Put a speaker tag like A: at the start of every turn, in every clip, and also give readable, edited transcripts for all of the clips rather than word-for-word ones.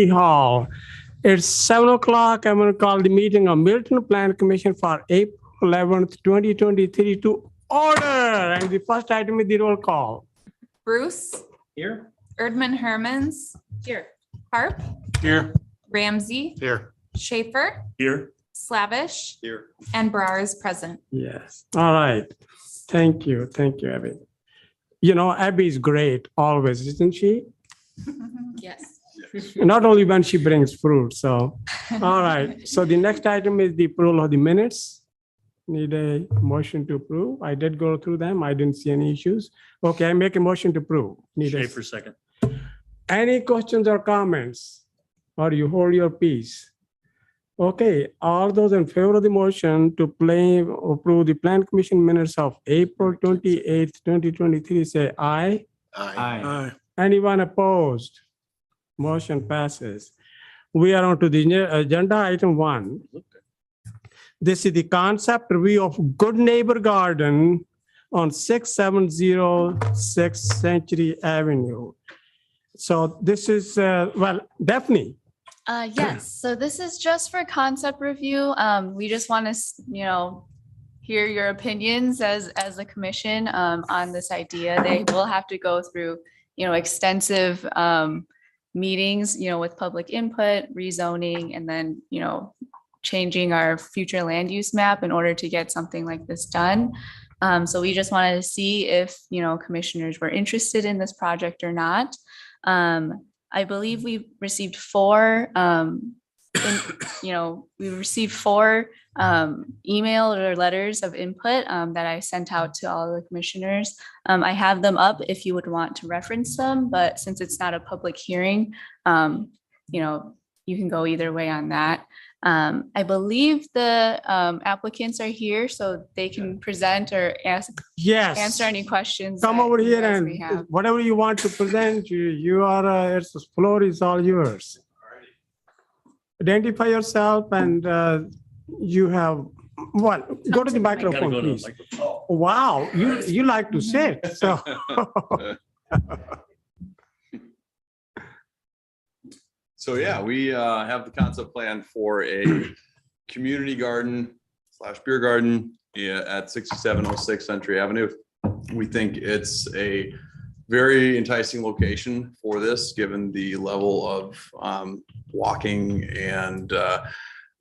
A: Hall. It's 7 o'clock. I'm going to call the meeting of Middleton Plan Commission for April 11th, 2023 to order. And the first item is the roll call.
B: Bruce.
C: Here.
B: Erdman Hermans. Here. Harp.
C: Here.
B: Ramsey.
C: Here.
B: Schaefer.
C: Here.
B: Slavish.
C: Here.
B: And Brar is present.
A: Yes. All right. Thank you. Thank you, Abby. You know, Abby is great always, isn't she?
B: Yes.
A: Not only when she brings fruit. So, all right. So the next item is the approval of the minutes. Need a motion to approve. I did go through them. I didn't see any issues. Okay, I make a motion to approve. Need a
C: Schaefer second.
A: Any questions or comments? Or you hold your peace? Okay, all those in favor of the motion to approve the Plan Commission minutes of April 28th, 2023, say aye.
C: Aye.
A: Anyone opposed? Motion passes. We are on to the agenda item 1. This is the concept review of Good Neighbor Garden on 6706 Century Avenue. So this is, well, Daphne.
D: Yes, so this is just for concept review. We just want to, hear your opinions as a commission on this idea. They will have to go through, extensive meetings, with public input, rezoning, and then, changing our future land use map in order to get something like this done. So we just wanted to see if, commissioners were interested in this project or not. I believe we received 4, email or letters of input that I sent out to all the commissioners. I have them up if you would want to reference them, but since it's not a public hearing, you can go either way on that. I believe the applicants are here so they can present or
A: Yes.
D: answer any questions.
A: Come
D: that
A: over
D: you
A: here
D: guys
A: and
D: may have.
A: whatever you want to present, you are, the floor is all yours. Identify yourself and you have, what, go to the microphone, please. Wow, you like to sit, so.
E: So yeah, we have the concept plan for a community garden / beer garden at 6706 Century Avenue. We think it's a very enticing location for this, given the level of walking and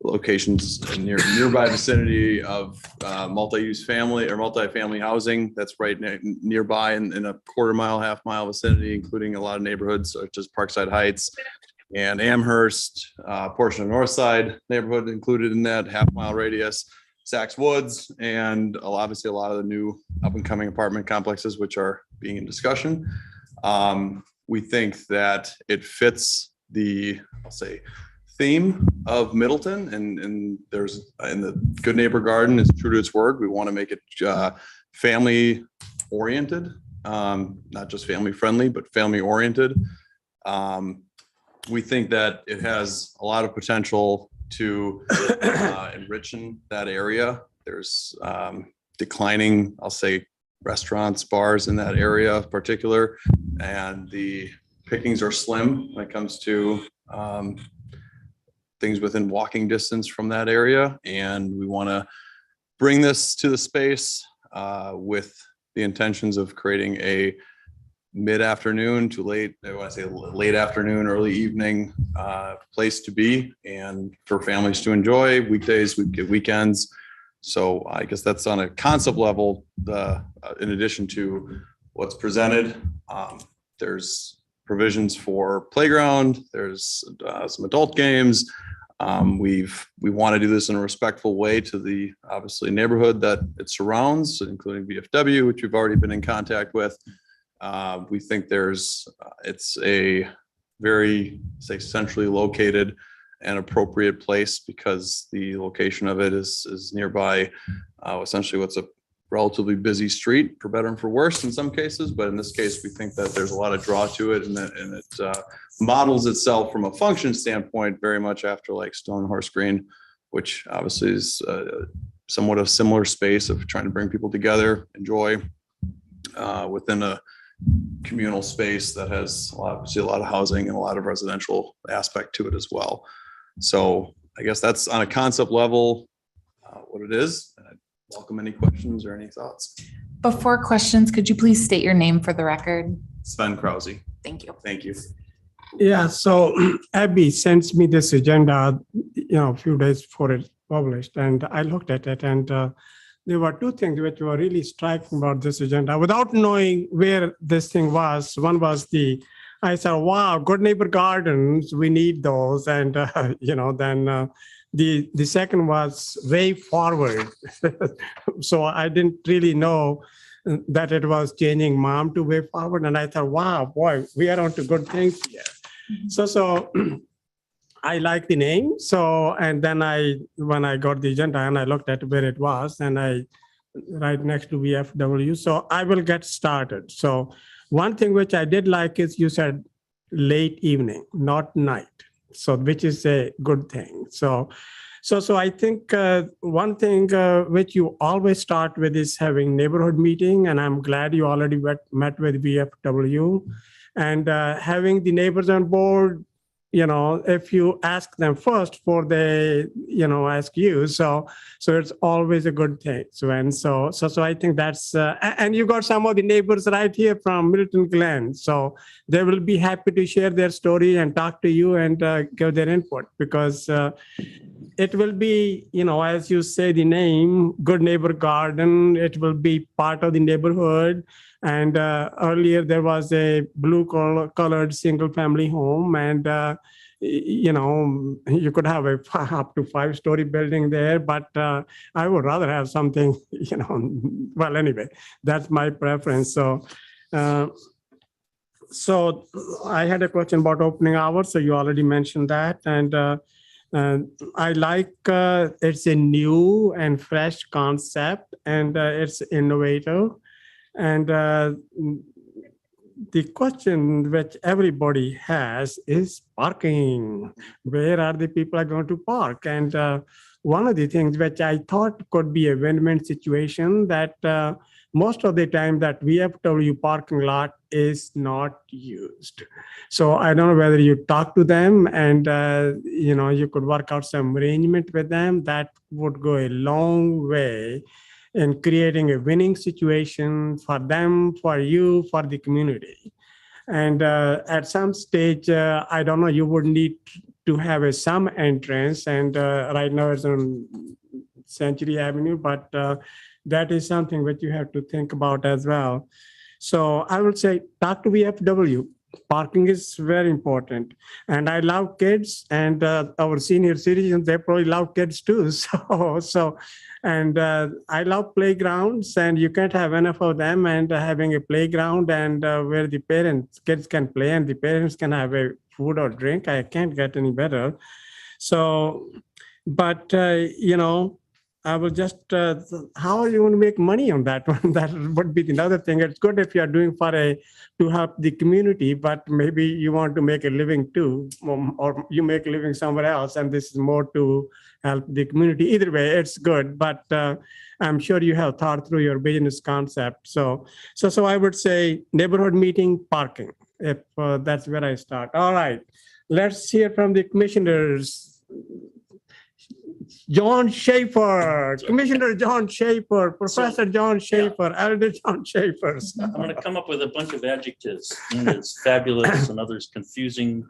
E: locations in nearby vicinity of multi-use family or multi-family housing that's right nearby in a quarter-mile, half-mile vicinity, including a lot of neighborhoods such as Parkside Heights and Amherst, portion of North Side neighborhood included in that half-mile radius, Saks Woods, and obviously a lot of the new up-and-coming apartment complexes which are being in discussion. We think that it fits the, I'll say, theme of Middleton, and there's in the Good Neighbor Garden is true to its word. We want to make it family oriented, not just family friendly, but family oriented. We think that it has a lot of potential to enrich in that area. There's declining, I'll say, restaurants, bars in that area in particular, and the pickings are slim when it comes to things within walking distance from that area. And we want to bring this to the space with the intentions of creating a mid-afternoon to late, I want to say late afternoon, early evening place to be, and for families to enjoy weekdays, weekends. So I guess that's on a concept level. In addition to what's presented, there's provisions for playground. There's some adult games. We want to do this in a respectful way to the obviously neighborhood that it surrounds, including VFW, which we've already been in contact with. We think it's a very, say, centrally located and appropriate place because the location of it is nearby essentially what's a relatively busy street, for better and for worse in some cases. But in this case, we think that there's a lot of draw to it, and it models itself from a function standpoint very much after like Stone Horse Green, which obviously is somewhat a similar space of trying to bring people together, enjoy within a communal space that has obviously a lot of housing and a lot of residential aspect to it as well. So I guess that's on a concept level what it is. I'd welcome any questions or any thoughts.
B: Before questions, could you please state your name for the record?
E: Sven Krause.
B: Thank you.
E: Thank you.
A: Yeah, so Abby sends me this agenda, a few days before it's published, and I looked at it, and there were two things which were really striking about this agenda without knowing where this thing was. One was I said, wow, good neighbor gardens, we need those. And, then the second was way forward. So I didn't really know that it was changing mom to way forward. And I thought, wow, boy, we are onto good things here. So I like the name. So, and then when I got the agenda and I looked at where it was, and right next to VFW. So I will get started. So one thing which I did like is you said late evening, not night. So which is a good thing. So I think one thing which you always start with is having neighborhood meeting. And I'm glad you already met with VFW and having the neighbors on board. If you ask them first before they, ask you, so it's always a good thing. So I think that's, and you got some of the neighbors right here from Middleton Glen. So they will be happy to share their story and talk to you and give their input because it will be, as you say, the name, Good Neighbor Garden, it will be part of the neighborhood. And earlier there was a blue colored single family home and, you could have a up to 5-story building there, but I would rather have something, well, anyway, that's my preference. So I had a question about opening hours. So you already mentioned that. And I like it's a new and fresh concept and it's innovative. And the question which everybody has is parking. Where are the people are going to park? And one of the things which I thought could be a win-win situation that most of the time that VFW parking lot is not used. So I don't know whether you talk to them and, you could work out some arrangement with them that would go a long way in creating a winning situation for them, for you, for the community. And at some stage, I don't know, you would need to have some entrance. And right now it's on Century Avenue, but that is something which you have to think about as well. So I would say talk to VFW. Parking is very important. And I love kids and our senior citizens, they probably love kids too. And I love playgrounds and you can't have enough of them and having a playground and where the kids can play and the parents can have a food or drink. I can't get any better. So, but, I will just, how are you going to make money on that one? That would be another thing. It's good if you are doing to help the community, but maybe you want to make a living too, or you make a living somewhere else. And this is more to help the community. Either way, it's good, but I'm sure you have thought through your business concept. So I would say neighborhood meeting, parking, if that's where I start. All right, let's hear from the commissioners. John Schaefer, Commissioner John Schaefer, Professor John Schaefer, Elder John Schaefer.
C: I'm going to come up with a bunch of adjectives. One is fabulous, another's confusing,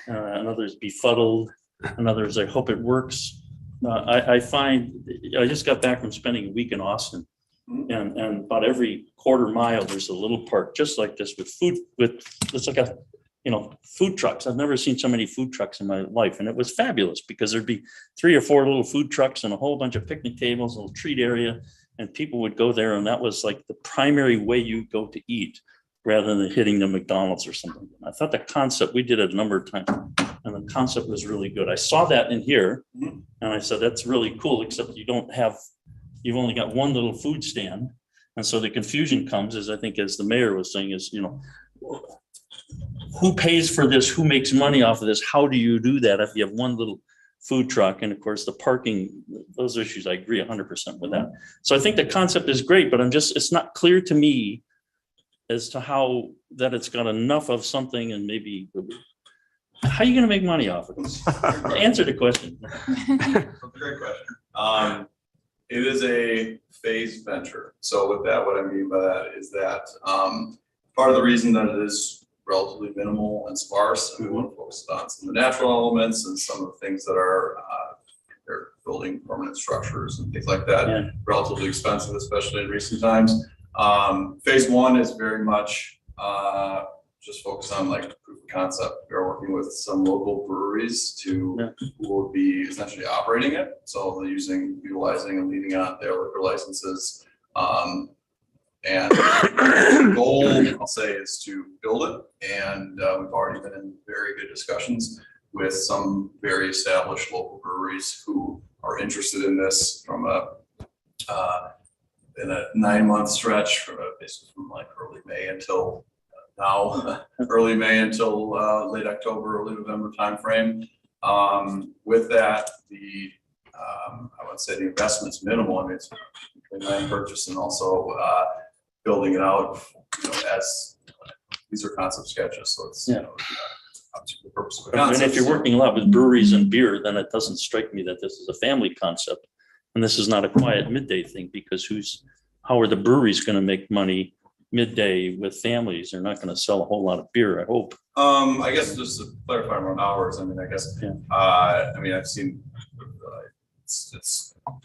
C: another's befuddled, another's I hope it works. I find I just got back from spending a week in Austin, and about every quarter mile there's a little park just like this with food. It's like a food trucks. I've never seen so many food trucks in my life. And it was fabulous because there'd be 3 or 4 little food trucks and a whole bunch of picnic tables, a little treat area. And people would go there. And that was like the primary way you go to eat rather than hitting the McDonald's or something. I thought the concept, we did it a number of times, and the concept was really good. I saw that in here and I said, that's really cool, except you've only got one little food stand. And so the confusion comes, as I think, as the mayor was saying, is, who pays for this? Who makes money off of this? How do you do that if you have one little food truck? And of course, the parking, those issues, I agree 100% with that. So I think the concept is great, but it's not clear to me as to how that it's got enough of something, and maybe how are you going to make money off of this? Answer the question.
E: Great question. It is a phased venture. So with that, what I mean by that is that part of the reason that it is relatively minimal and sparse, and we want to focus on some of the natural elements and some of the things that are they're building permanent structures and things like that.
C: Yeah.
E: Relatively expensive, especially in recent times. Phase 1 is very much just focused on like proof of concept. We're working with some local breweries who will be essentially operating it. So they're utilizing and leading on their liquor licenses. And the goal, I'll say, is to build it. And we've already been in very good discussions with some very established local breweries who are interested in this from in a 9-month stretch, basically from like early May until now, early May until late October, early November timeframe. With that, I would say the investment's minimal. I mean, it's between land purchase and also building it out, as these are concept sketches. So it's obviously the purpose of a concept.
C: And if you're working a lot with breweries and beer, then it doesn't strike me that this is a family concept. And this is not a quiet midday thing, because how are the breweries going to make money midday with families? They're not going to sell a whole lot of beer, I hope.
E: I guess just to clarify around hours, I mean, I've seen,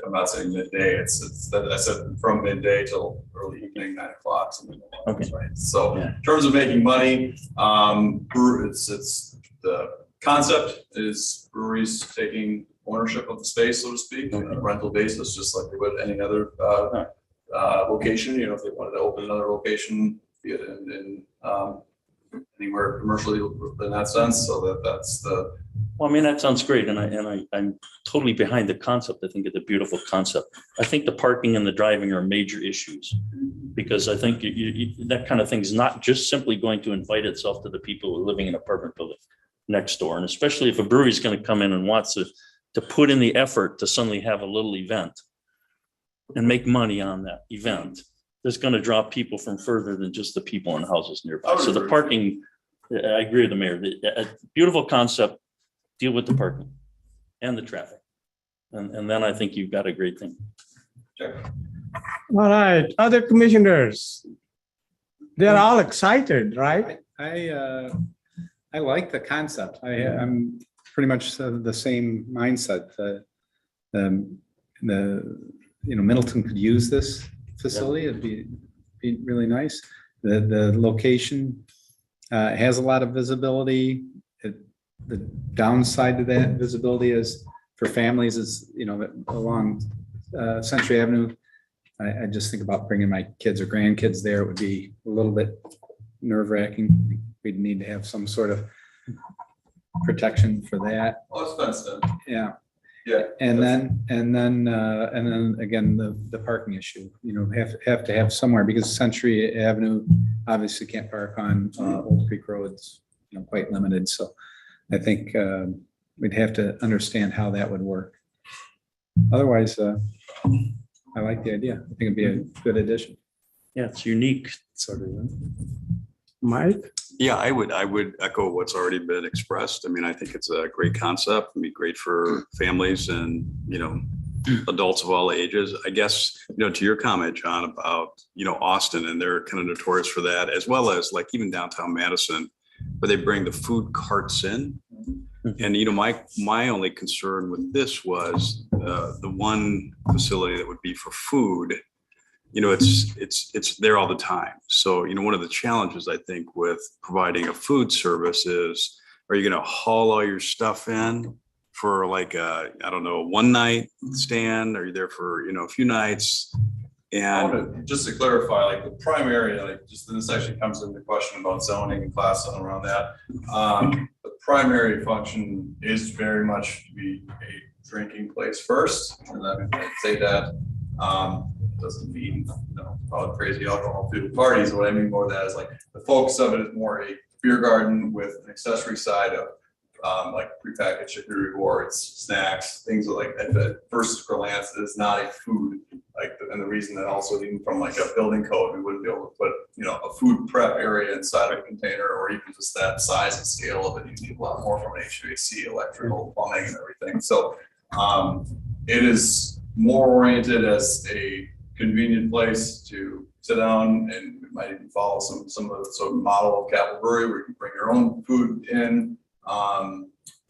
E: I'm not saying midday, it's that I said from midday till early evening, 9 o'clock, something like that, right? So in terms of making money, it's the concept is breweries taking ownership of the space, so to speak, on a rental basis, just like they would any other location. If they wanted to open another location, be it in anywhere commercially in that sense. So that's the.
C: Well, I mean, that sounds great, and I'm totally behind the concept. I think it's a beautiful concept. I think the parking and the driving are major issues, because I think that kind of thing is not just simply going to invite itself to the people who are living in an apartment building next door, and especially if a brewery is going to come in and wants to put in the effort to suddenly have a little event and make money on that event, that's going to draw people from further than just the people in houses nearby. So the parking, I agree with the mayor, a beautiful concept, deal with the parking and the traffic. And then I think you've got a great thing.
E: Sure.
A: All right, other commissioners, they're all excited, right?
F: I like the concept. I'm pretty much the same mindset. Middleton could use this facility. It'd be really nice. The location has a lot of visibility. The downside to that visibility is for families is, along Century Avenue. I just think about bringing my kids or grandkids there. It would be a little bit nerve-wracking. We'd need to have some sort of protection for that.
E: Oh, it's fenced in.
F: Yeah.
E: Yeah.
F: And then again, the parking issue, have to have somewhere, because Century Avenue obviously can't park on Old Creek Roads, quite limited. So I think we'd have to understand how that would work. Otherwise, I like the idea. I think it'd be a good addition.
C: Yeah, it's unique, sort of.
A: Mike?
G: Yeah, I would echo what's already been expressed. I mean, I think it's a great concept. It'd be great for families and, adults of all ages. I guess, to your comment, John, about, Austin, and they're kind of notorious for that, as well as like even downtown Madison, where they bring the food carts in. And, my only concern with this was the one facility that would be for food it's there all the time. So, one of the challenges I think with providing a food service is, are you going to haul all your stuff in for like a, I don't know, one night stand? Are you there for, a few nights?
E: I
G: And
E: wanna- just to clarify, like the primary, this actually comes into question about zoning and class zone around that. The primary function is very much to be a drinking place first, and then I'd say that doesn't mean, all crazy alcohol through the parties. What I mean more that is like the focus of it is more a beer garden with an accessory side of like prepackaged chicken rewards, snacks, things like that. At first glance, it is not a food. And the reason that also even from like a building code, we wouldn't be able to put, a food prep area inside of a container, or even just that size and scale of it. You need a lot more from an HVAC, electrical, plumbing, and everything. So it is more oriented as a convenient place to sit down, and we might even follow some of the sort of model of Capitol Brewery where you can bring your own food in.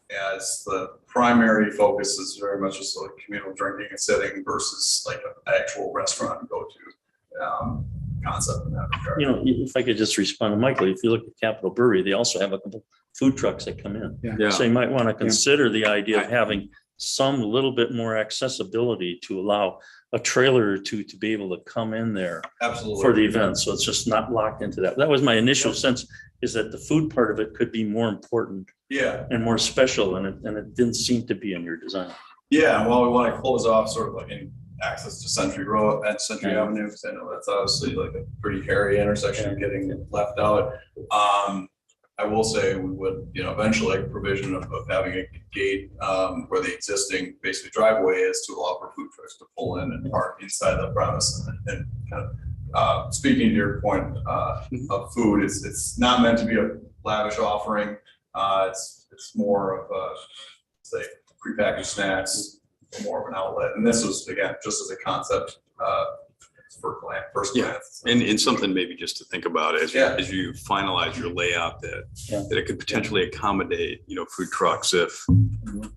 E: As the primary focus is very much just like communal drinking and sitting versus like an actual restaurant go to concept in that regard.
C: If I could just respond to Michael, if you look at Capitol Brewery, they also have a couple food trucks that come in.
G: yeah,
C: So you might want to consider the idea of having some little bit more accessibility to allow a trailer or two to be able to come in there
E: Absolutely.
C: for the event. So it's just not locked into that. That was my initial sense, is that the food part of it could be more important
E: Yeah.
C: and more special, and it didn't seem to be in your design.
E: Yeah, and while we want to close off sort of like any access to Century Road and Century
C: Yeah.
E: Avenue, because I know that's obviously like a pretty hairy intersection getting left out. I will say we would, eventually like provision of having a gate where the existing basically driveway is to allow for food trucks to pull in and park inside the premise. And kind of speaking to your point of food, it's not meant to be a lavish offering. It's more of say prepackaged snacks, more of an outlet. And this was again just as a concept for first glance.
G: and something maybe just to think about as
E: Yeah.
G: as you finalize your layout that
C: Yeah.
G: that it could potentially accommodate, food trucks if,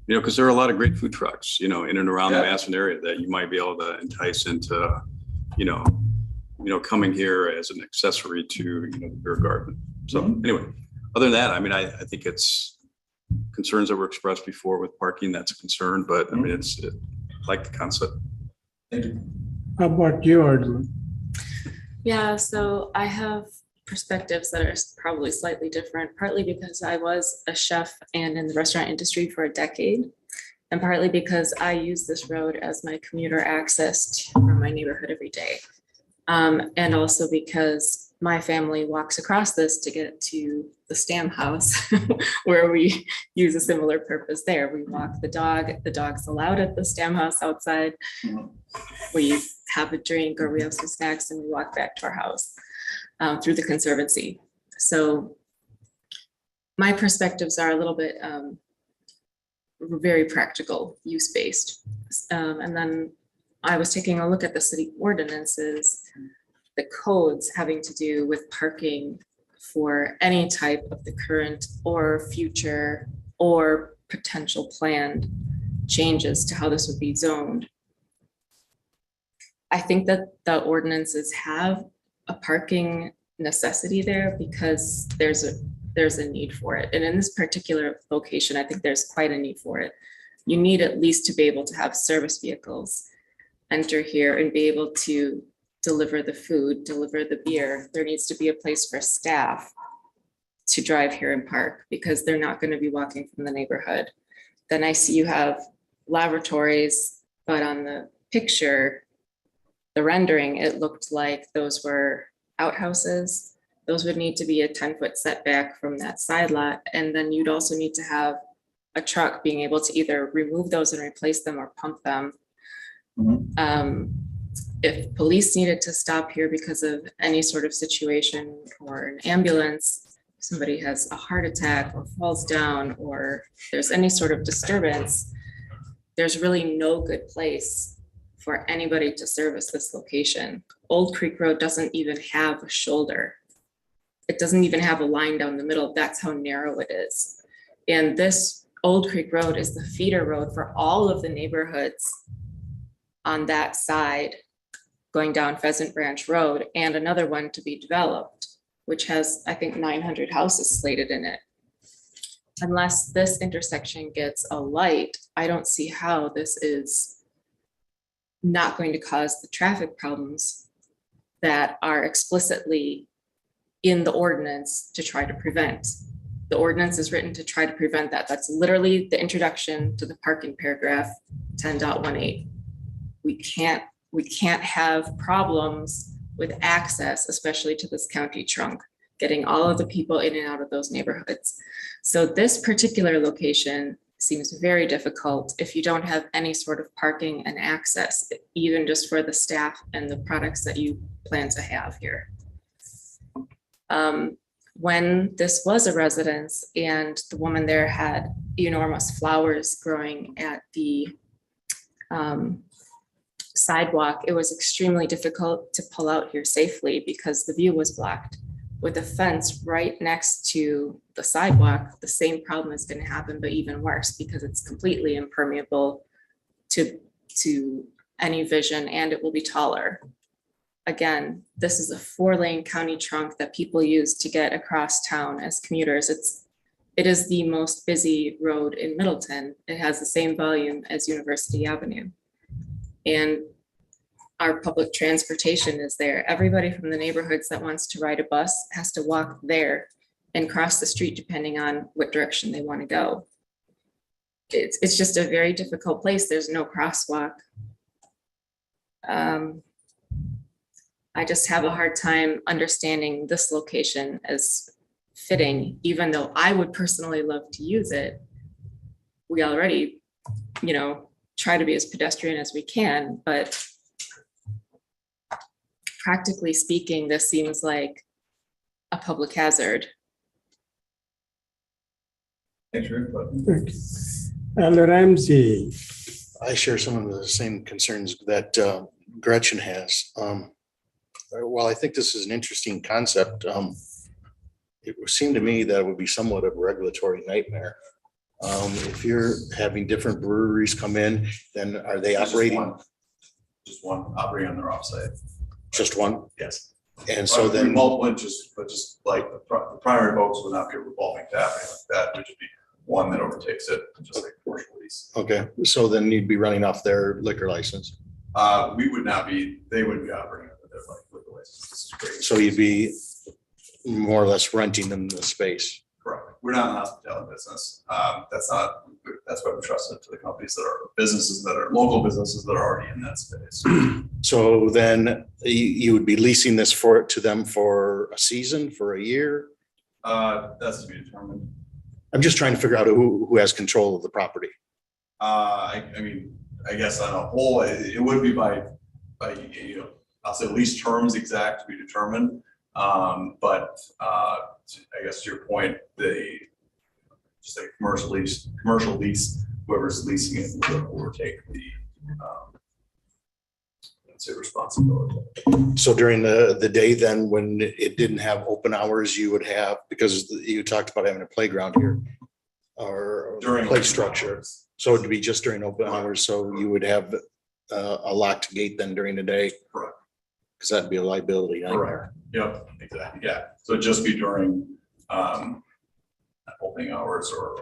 G: because there are a lot of great food trucks, in and around the
E: Yeah.
G: Madison area that you might be able to entice into, coming here as an accessory to, the beer garden. So anyway, other than that, I think it's concerns that were expressed before with parking. That's a concern, but it's like the concept.
E: Thank you.
A: How about you, Ardman?
H: Yeah, so I have perspectives that are probably slightly different, partly because I was a chef and in the restaurant industry for a decade, and partly because I use this road as my commuter access from my neighborhood every day. And also because my family walks across this to get to the Stam house where we use a similar purpose there. We walk the dog's allowed at the Stam house outside. We have a drink or we have some snacks and we walk back to our house through the Conservancy. So my perspectives are a little bit very practical, use-based. And then I was taking a look at the city ordinances, the codes having to do with parking for any type of the current or future or potential planned changes to how this would be zoned. I think that the ordinances have a parking necessity there because there's a need for it. And in this particular location, I think there's quite a need for it. You need at least to be able to have service vehicles enter here and be able to deliver the food, deliver the beer. There needs to be a place for staff to drive here and park because they're not going to be walking from the neighborhood. Then I see you have laboratories, but on the picture, the rendering, it looked like those were outhouses. Those would need to be a 10-foot setback from that side lot. And then you'd also need to have a truck being able to either remove those and replace them or pump them. If police needed to stop here because of any sort of situation or an ambulance, somebody has a heart attack or falls down or there's any sort of disturbance, there's really no good place for anybody to service this location. Old Creek Road doesn't even have a shoulder. It doesn't even have a line down the middle. That's how narrow it is. And this Old Creek Road is the feeder road for all of the neighborhoods on that side going down Pheasant Branch Road, and another one to be developed, which has, I think, 900 houses slated in it. Unless this intersection gets a light, I don't see how this is not going to cause the traffic problems that are explicitly in the ordinance to try to prevent. The ordinance is written to try to prevent that. That's literally the introduction to the parking paragraph 10.18. We can't have problems with access, especially to this county trunk, getting all of the people in and out of those neighborhoods. So this particular location seems very difficult if you don't have any sort of parking and access, even just for the staff and the products that you plan to have here. When this was a residence and the woman there had enormous flowers growing at the sidewalk, it was extremely difficult to pull out here safely because the view was blocked. With a fence right next to the sidewalk, the same problem is going to happen, but even worse because it's completely impermeable to any vision, and it will be taller. Again, this is a 4-lane county trunk that people use to get across town as commuters. It is the most busy road in Middleton. It has the same volume as University Avenue. And our public transportation is there. Everybody from the neighborhoods that wants to ride a bus has to walk there and cross the street depending on what direction they want to go. It's just a very difficult place. There's no crosswalk. I just have a hard time understanding this location as fitting, even though I would personally love to use it. We already, try to be as pedestrian as we can, but practically speaking, this seems like a public hazard.
I: Thanks for your input.
A: Ramsey.
J: I share some of the same concerns that Gretchen has. While I think this is an interesting concept, it would seem to me that it would be somewhat of a regulatory nightmare. If you're having different breweries come in, then are they operating?
I: Just one operating on their offsite.
J: Just one?
I: Yes.
J: And so then,
I: multiple, but just like the primary folks would not be a revolving tap, anything like that, would just be one that overtakes it, just like commercial lease.
J: okay, so then you'd be running off their liquor license.
I: We would not be, they wouldn't be operating under their liquor license. This is great.
J: So you'd be more or less renting them the space.
I: Correct. We're not in the hospitality business. That's why we trust it to the companies that are businesses that are local businesses that are already in that space.
J: So then you would be leasing this to them for a season, for a year?
I: That's to be determined.
J: I'm just trying to figure out who has control of the property.
I: I mean, I guess on a whole, it would be by I'll say lease terms exact to be determined. But I guess to your point, just a commercial lease, whoever's leasing it will overtake the let's say responsibility.
J: So during the day then, when it didn't have open hours, you would have, because you talked about having a playground here or
I: During
J: play
I: open
J: structure.
I: hours.
J: So it'd be just during open hours. So you would have a locked gate then during the day.
I: Correct.
J: Because that'd be a liability nightmare.
I: Correct. Yep, exactly. Yeah. So it'd just be during opening hours or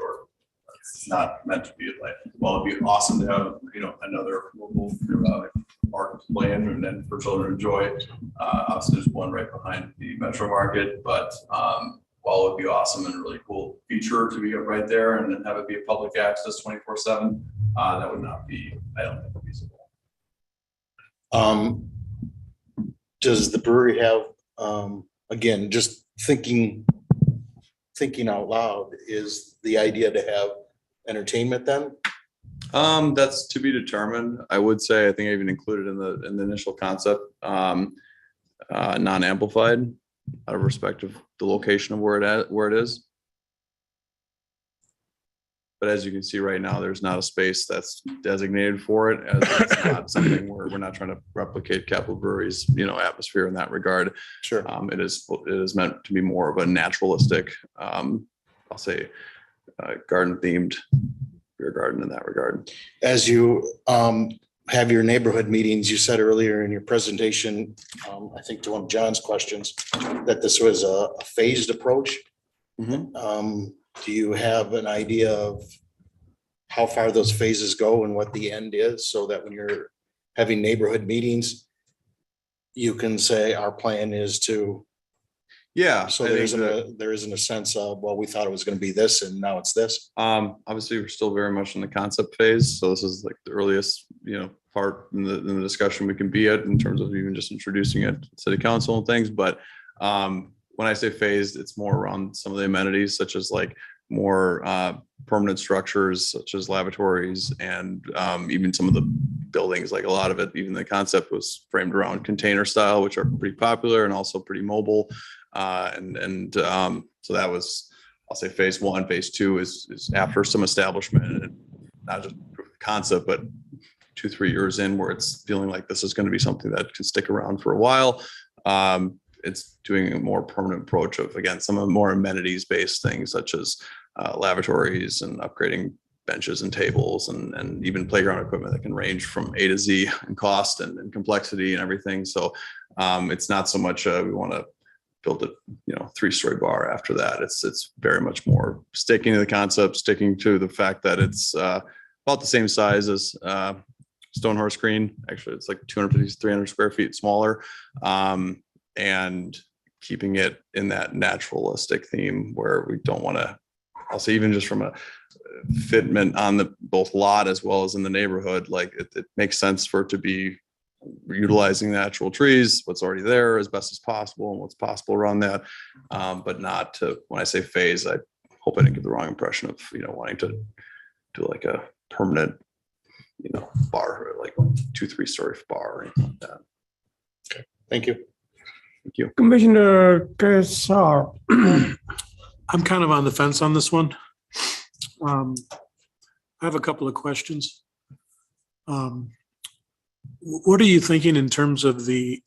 I: it's not meant to be like, well, it'd be awesome to have, another local park to play in and then for children to enjoy. Obviously there's one right behind the Metro Market, but while it would be awesome and a really cool feature to be right there and then have it be a public access 24/7, that would not be, I don't think, feasible.
J: Does the brewery have, again, just thinking out loud, is the idea to have entertainment then?
E: That's to be determined. I would say, I think I even included in the initial concept, non-amplified out of respect of the location of where it is. But as you can see right now, there's not a space that's designated for it, as it's not something where we're not trying to replicate Capital Brewery's, atmosphere in that regard.
J: Sure.
E: It is meant to be more of a naturalistic, I'll say, garden themed beer garden in that regard.
J: As you have your neighborhood meetings. You said earlier in your presentation, I think to one of John's questions, that this was a phased approach. Do you have an idea of how far those phases go and what the end is, so that when you're having neighborhood meetings, you can say our plan is to,
E: Yeah.
J: so
E: I
J: there
E: think
J: isn't
E: that-
J: a, there isn't a sense of, well, we thought it was going to be this and now it's this.
E: Obviously, we're still very much in the concept phase, so this is like the earliest, part in the discussion we can be at in terms of even just introducing it to city council and things. But when I say phased, it's more around some of the amenities, such as like more permanent structures, such as lavatories, and even some of the buildings. Like a lot of it, even the concept was framed around container style, which are pretty popular and also pretty mobile. So that was, I'll say phase one. Phase two is after some establishment, and not just concept, but 2-3 years in, where it's feeling like this is going to be something that can stick around for a while. It's doing a more permanent approach of, again, some of the more amenities based things, such as lavatories and upgrading benches and tables, and even playground equipment that can range from A to Z in cost and complexity and everything. So it's not so much we want to build a 3-story bar after that. It's very much more sticking to the concept, sticking to the fact that it's about the same size as Stone Horse Green. Actually, it's like 250, 300 square feet smaller, and keeping it in that naturalistic theme where we don't want to, I'll say, even just from a fitment on the both lot as well as in the neighborhood, like it makes sense for it to be utilizing natural trees, what's already there as best as possible and what's possible around that. But not to, when I say phase, I hope I didn't give the wrong impression of, wanting to do like a permanent, bar, like 2-3 story bar or anything like that.
J: Okay, thank you.
E: Thank you.
A: Commissioner Kesar.
K: I'm kind of on the fence on this one. I have a couple of questions. What are you thinking in terms of the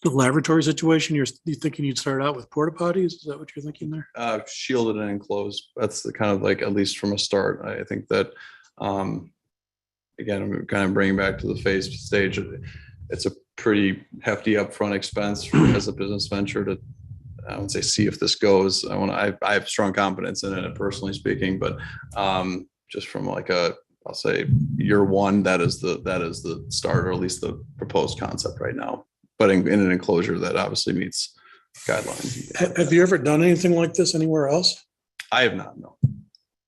K: laboratory situation? You thinking you'd start out with porta potties? Is that what you're thinking there?
E: Shielded and enclosed. That's the kind of, like, at least from a start, I think that, again, I'm kind of bringing back to the phase stage. It's a pretty hefty upfront expense as a business venture to, I would say, see if this goes. I have strong confidence in it, personally speaking, but just from like I'll say year one, that is the start, or at least the proposed concept right now, but in an enclosure that obviously meets guidelines.
K: Have you ever done anything like this anywhere else?
E: I have not, no.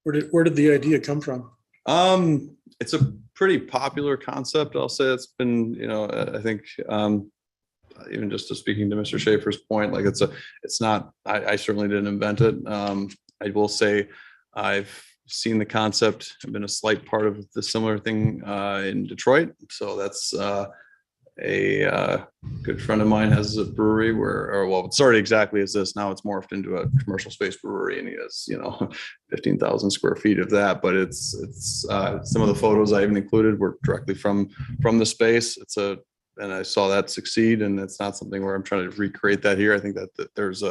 K: Where did the idea come from?
E: It's a pretty popular concept. I'll say it's been, I think, even just to speaking to Mr. Schaefer's point, like it's not, I certainly didn't invent it. I will say I've seen the concept. I've been a slight part of the similar thing in Detroit. So that's a good friend of mine has a brewery it started exactly as this. Now it's morphed into a commercial space brewery, and he has 15,000 square feet of that. But it's some of the photos I even included were directly from the space. And I saw that succeed, and it's not something where I'm trying to recreate that here. I think that there's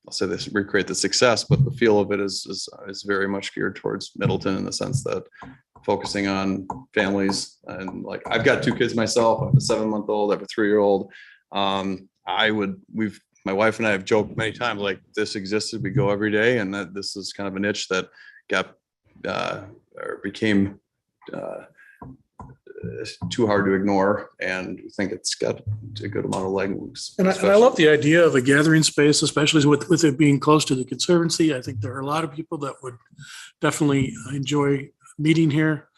E: I'll say this, recreate the success, but the feel of it is very much geared towards Middleton, in the sense that focusing on families. And like, I've got 2 kids myself. I have a 7-month-old, I have a 3-year-old. My wife and I have joked many times, like, this existed, we go every day, and that this is kind of a niche that became too hard to ignore, and we think it's got a good amount of legs.
K: And I love the idea of a gathering space, especially with it being close to the Conservancy. I think there are a lot of people that would definitely enjoy meeting here,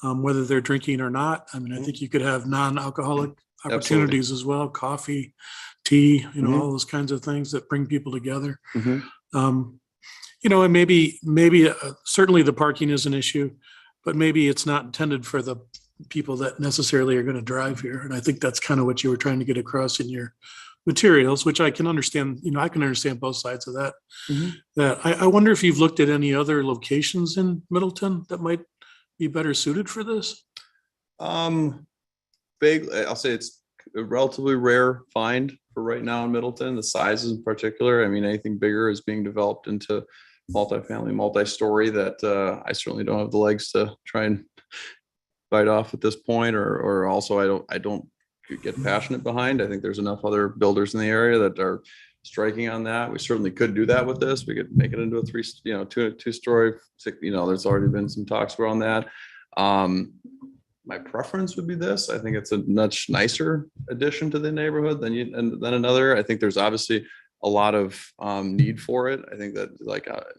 K: whether they're drinking or not. I mean, I think you could have non-alcoholic opportunities as well, coffee, tea, all those kinds of things that bring people together. And maybe certainly the parking is an issue, but maybe it's not intended for the people that necessarily are going to drive here. And I think that's kind of what you were trying to get across in your materials, which I can understand. I can understand both sides of that. That I wonder if you've looked at any other locations in Middleton that might be better suited for this.
E: Vaguely, I'll say it's a relatively rare find for right now in Middleton. The sizes in particular, I mean, anything bigger is being developed into multifamily, multi-story, that I certainly don't have the legs to try and bite off at this point, or also I don't get passionate behind. I think there's enough other builders in the area that are striking on that. We certainly could do that with this. We could make it into a two-story, there's already been some talks around that. My preference would be this. I think it's a much nicer addition to the neighborhood than another. I think there's obviously a lot of need for it. I think that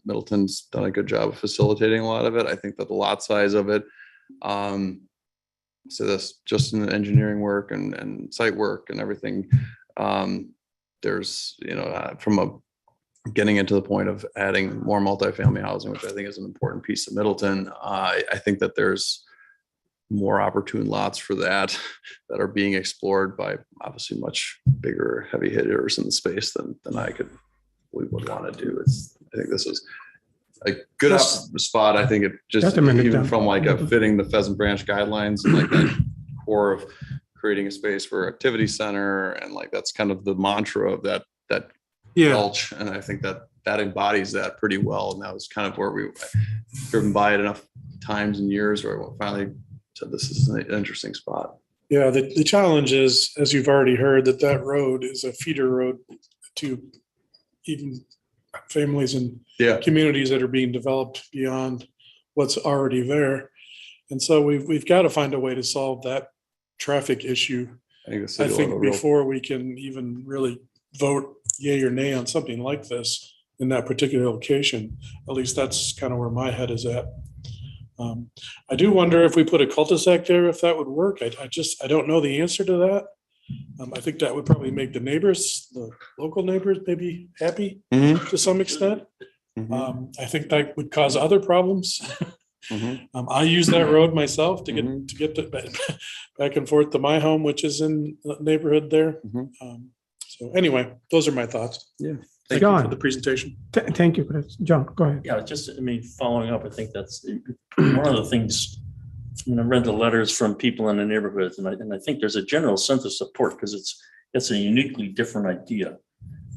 E: Middleton's done a good job of facilitating a lot of it. I think that the lot size of it, so this just in the engineering work and site work and everything, there's, from getting into the point of adding more multifamily housing, which I think is an important piece of Middleton. I think that there's more opportune lots for that are being explored by obviously much bigger heavy hitters in the space than we would want to do. I think this is a good spot. I think it just even from fitting the Pheasant Branch guidelines and that core of creating a space for activity center, and that's kind of the mantra of that gulch. And I think that embodies that pretty well. And that was kind of where we've driven by it enough times and years where we finally said this is an interesting spot.
K: Yeah, the challenge is, as you've already heard, that road is a feeder road to even families and communities that are being developed beyond what's already there. And so we've got to find a way to solve that traffic issue. I think before we can even really vote yay or nay on something like this in that particular location. At least that's kind of where my head is at. I do wonder if we put a cul-de-sac there, if that would work. I don't know the answer to that. I think that would probably make the local neighbors maybe happy to some extent. I think that would cause other problems. I use that road myself to get back and forth to my home, which is in the neighborhood there. So anyway, those are my thoughts.
E: Yeah.
K: Thank you for the presentation.
A: Thank you, Chris. John, go ahead.
C: Yeah, following up, I think that's one of the things. I read the letters from people in the neighborhoods, and I think there's a general sense of support because it's a uniquely different idea,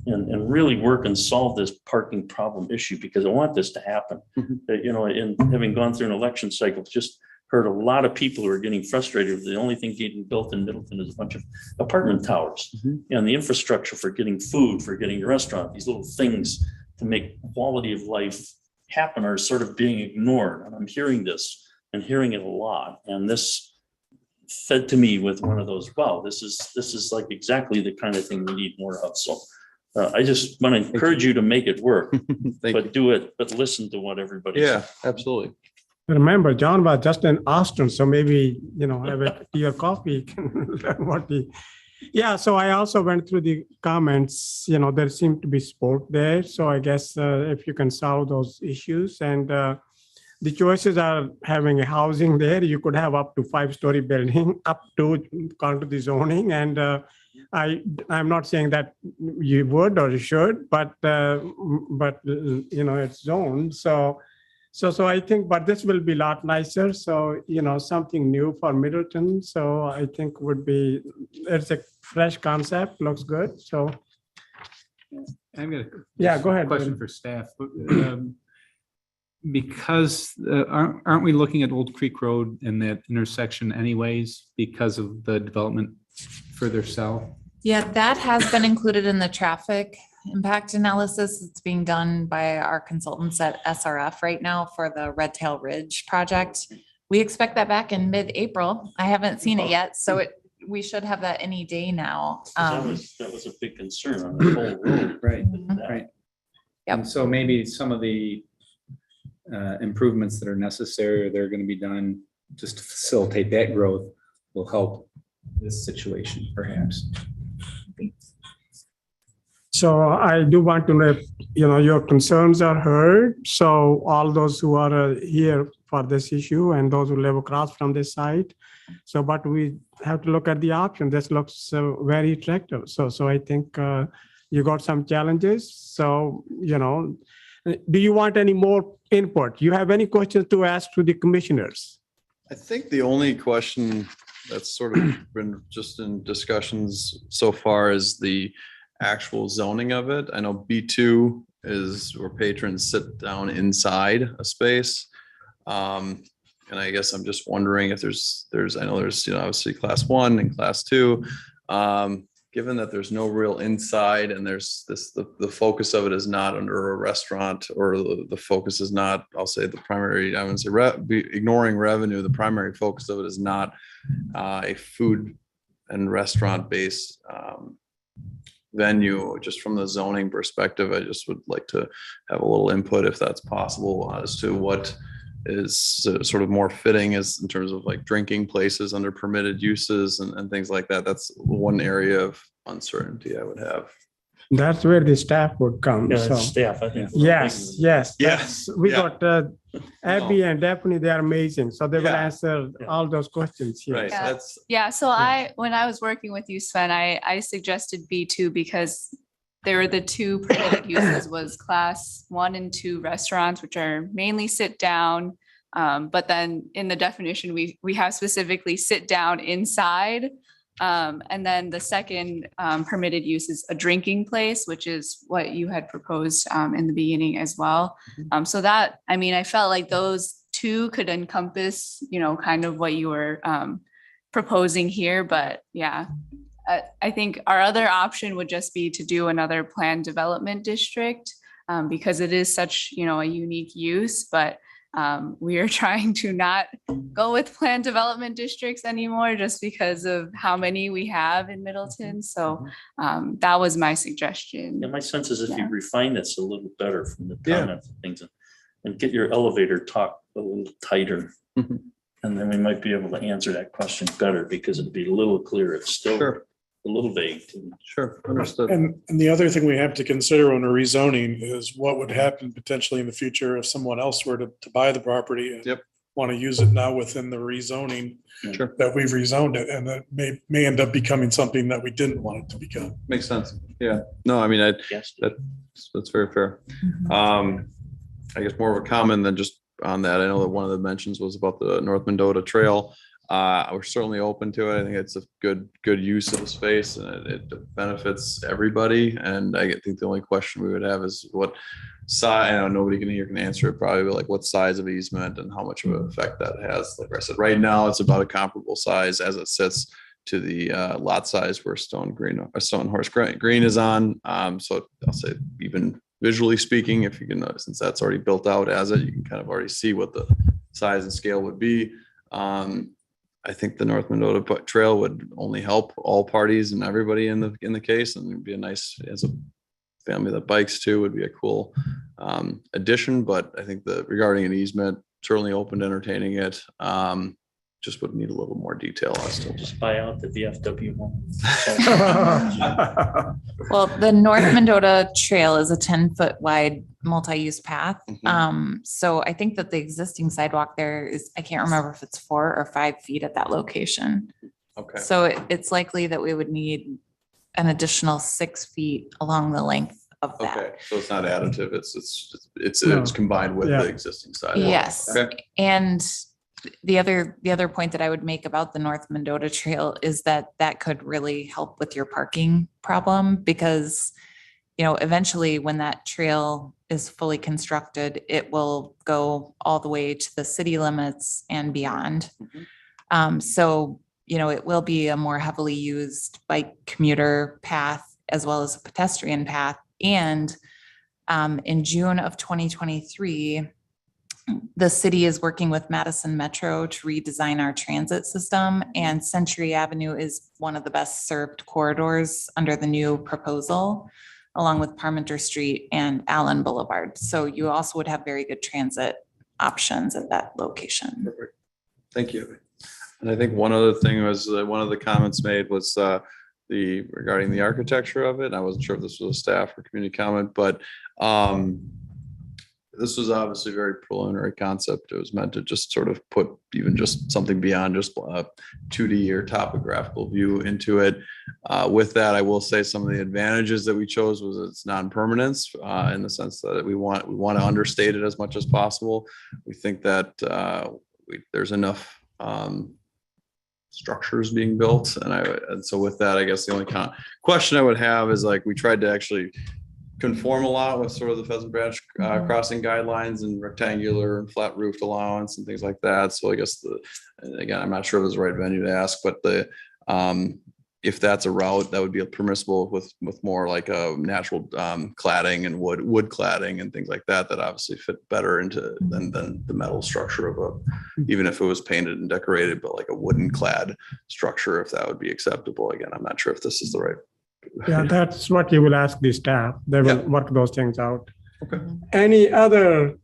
C: and really work and solve this parking problem issue, because I want this to happen. In having gone through an election cycle, just heard a lot of people who are getting frustrated. The only thing getting built in Middleton is a bunch of apartment towers, and the infrastructure for getting food, for getting a restaurant, these little things to make quality of life happen are sort of being ignored. And I'm hearing this and hearing it a lot. And this fed to me with one of those, wow, this is like exactly the kind of thing we need more of. So I just want to encourage you to make it work, but do it, but listen to what everybody says.
E: Absolutely.
A: Remember, John was just in Austin, so maybe, have a tea or coffee. Learn what so I also went through the comments, there seemed to be support there. So I guess if you can solve those issues, and the choices are having a housing there, you could have up to 5-story building, up to according to the zoning. And I'm not saying that you would or you should, but it's zoned. So I think, but this will be a lot nicer. So, something new for Middleton. So I think it's a fresh concept, looks good. So.
F: I've got
A: go ahead.
F: Question for staff. Because aren't we looking at Old Creek Road and that intersection anyways, because of the development further south?
B: Yeah, that has been included in the traffic impact analysis. It's being done by our consultants at SRF right now for the Red Tail Ridge project. We expect that back in mid-April. I haven't seen it yet, so we should have that any day now.
C: That was a big concern on the whole road.
F: Right.
B: Yep.
F: And so maybe some of the improvements that are necessary, or they're going to be done just to facilitate that growth, will help this situation perhaps.
A: So I do want to know if, your concerns are heard. So all those who are here for this issue and those who live across from this site. So, but we have to look at the option. This looks very attractive. So I think you got some challenges. So, do you want any more input? You have any questions to ask to the commissioners?
E: I think the only question that's sort of been just in discussions so far is the actual zoning of it. I know B2 is where patrons sit down inside a space. And And I guess I'm just wondering if there's, I know there's, obviously class 1 and class 2. Given that there's no real inside and there's this, the focus of it is not under a restaurant, or the focus is not, I'll say the primary, I wouldn't say ignoring revenue, the primary focus of it is not a food and restaurant based venue. Just from the zoning perspective, I just would like to have a little input, if that's possible, as to what is sort of more fitting as in terms of like drinking places under permitted uses and things like that. That's one area of uncertainty I would have.
A: That's where the staff would come.
C: Yeah,
A: So,
C: that's staff, I think.
A: yes, yes.
E: Yeah,
A: that's- We
E: yeah.
A: got Abby and Daphne, they are amazing. So they will
E: Yeah.
A: answer
C: Yeah.
A: all those questions here.
E: Right,
D: Yeah.
E: that's,
D: Yeah, so when I was working with you, Sven, I suggested B2 because there were the two permitted uses was class 1 and 2 restaurants, which are mainly sit down. But then in the definition, we have specifically sit down inside. And then the second permitted use is a drinking place, which is what you had proposed in the beginning as well. So that, I mean, I felt like those two could encompass, kind of what you were proposing here. But yeah, I think our other option would just be to do another planned development district because it is such, a unique use, but we are trying to not go with planned development districts anymore just because of how many we have in Middleton. So that was my suggestion.
C: Yeah, my sense is if you
D: Yeah.
C: refine this a little better from the
E: Yeah.
C: comments and things, and get your elevator talk a little tighter.
E: Mhm.
C: And then we might be able to answer that question better, because it'd be a little clearer. It's still
E: Sure.
C: a little vague to me.
E: sure, understood.
K: And the other thing we have to consider when we're rezoning is what would happen potentially in the future if someone else were to buy the property. And
E: Yep.
K: want to use it now within the rezoning.
E: Sure.
K: That we've rezoned it, and that may end up becoming something that we didn't want it to become.
E: Makes sense. Yeah, no, I mean,
C: Yes.
E: that's very fair. I guess more of a comment than just on that. I know that one of the mentions was about the North Mendota Trail. We're certainly open to it. I think it's a good use of the space, and it benefits everybody. And I think the only question we would have is what size, I know nobody here can answer it probably, but like what size of easement and how much of an effect that has. Like I said, right now it's about a comparable size as it sits to the lot size where Stone Horse Green is on. So I'll say even visually speaking, if you can, since that's already built out as it, you can kind of already see what the size and scale would be. I think the North Mendota Trail would only help all parties and everybody in the case, and it'd be a nice, as a family that bikes too, would be a cool addition. But I think that regarding an easement, certainly open to entertaining it. Just would need a little more detail as to
C: Just buy out the VFW one.
B: Well, the North Mendota Trail is a 10-foot wide multi-use path.
E: Mhm.
B: So I think that the existing sidewalk there is, I can't remember if it's 4 or 5 feet at that location.
E: Okay,
B: So it's likely that we would need an additional 6 feet along the length of that.
E: okay, so it's not additive, it's
A: No.
E: combined with
A: Yeah.
E: the existing sidewalk.
B: Yes.
E: Okay.
B: And the other point that I would make about the North Mendota Trail is that could really help with your parking problem, because, eventually when that trail is fully constructed, it will go all the way to the city limits and beyond. So, it will be a more heavily used bike commuter path as well as a pedestrian path. And in June of 2023, the city is working with Madison Metro to redesign our transit system, and Century Avenue is one of the best served corridors under the new proposal, along with Parmenter Street and Allen Boulevard. So you also would have very good transit options at that location.
E: Perfect. Thank you. And I think one other thing was, one of the comments made was regarding the architecture of it. I wasn't sure if this was a staff or community comment, but this was obviously a very preliminary concept. It was meant to just sort of put even just something beyond just a 2D or topographical view into it. With that, I will say some of the advantages that we chose was its non-permanence, in the sense that we want to understate it as much as possible. We think that there's enough structures being built, and so with that, I guess the only question I would have is, like, we tried to actually conform a lot with sort of the Pheasant Branch crossing guidelines and rectangular and flat roofed allowance and things like that. So I guess and again, I'm not sure if it's the right venue to ask, but if that's a route that would be permissible with more like a natural cladding and wood cladding and things like that, that obviously fit better into than the metal structure of even if it was painted and decorated, but like a wooden clad structure, if that would be acceptable. Again, I'm not sure if this is the right.
A: Yeah, that's what you will ask the staff. They will
E: Yeah.
A: work those things out.
E: Okay.
A: Any other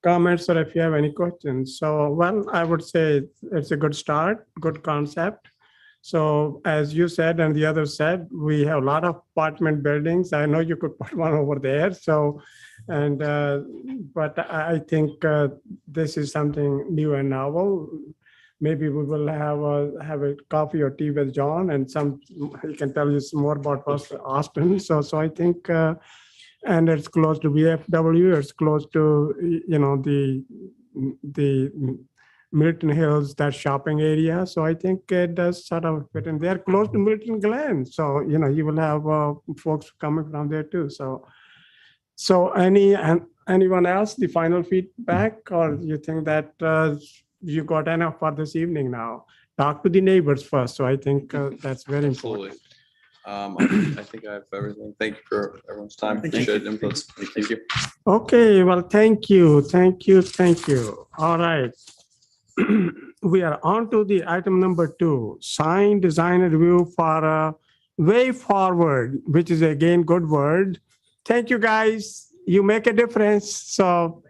A: comments or if you have any questions? So, well, I would say it's a good start, good concept. So as you said, and the others said, we have a lot of apartment buildings. I know you could put one over there. So, and, but I think this is something new and novel. Maybe we will have a coffee or tea with John and he can tell you some more about Austin. So I think, and it's close to VFW, it's close to, the Milton Hills, that shopping area. So I think it does sort of fit in there, close to Milton Glen. So, you will have folks coming from there too. So anyone else, the final feedback, or you think that you got enough for this evening now? Talk to the neighbors first. So I think that's very important.
E: Absolutely. I think I have everything. Thank you for everyone's time. Appreciate inputs. Thank you.
A: Okay, well, thank you. All right. We are on to the item number 2, sign design review for way forward, which is again good word. Thank you guys. You make a difference. So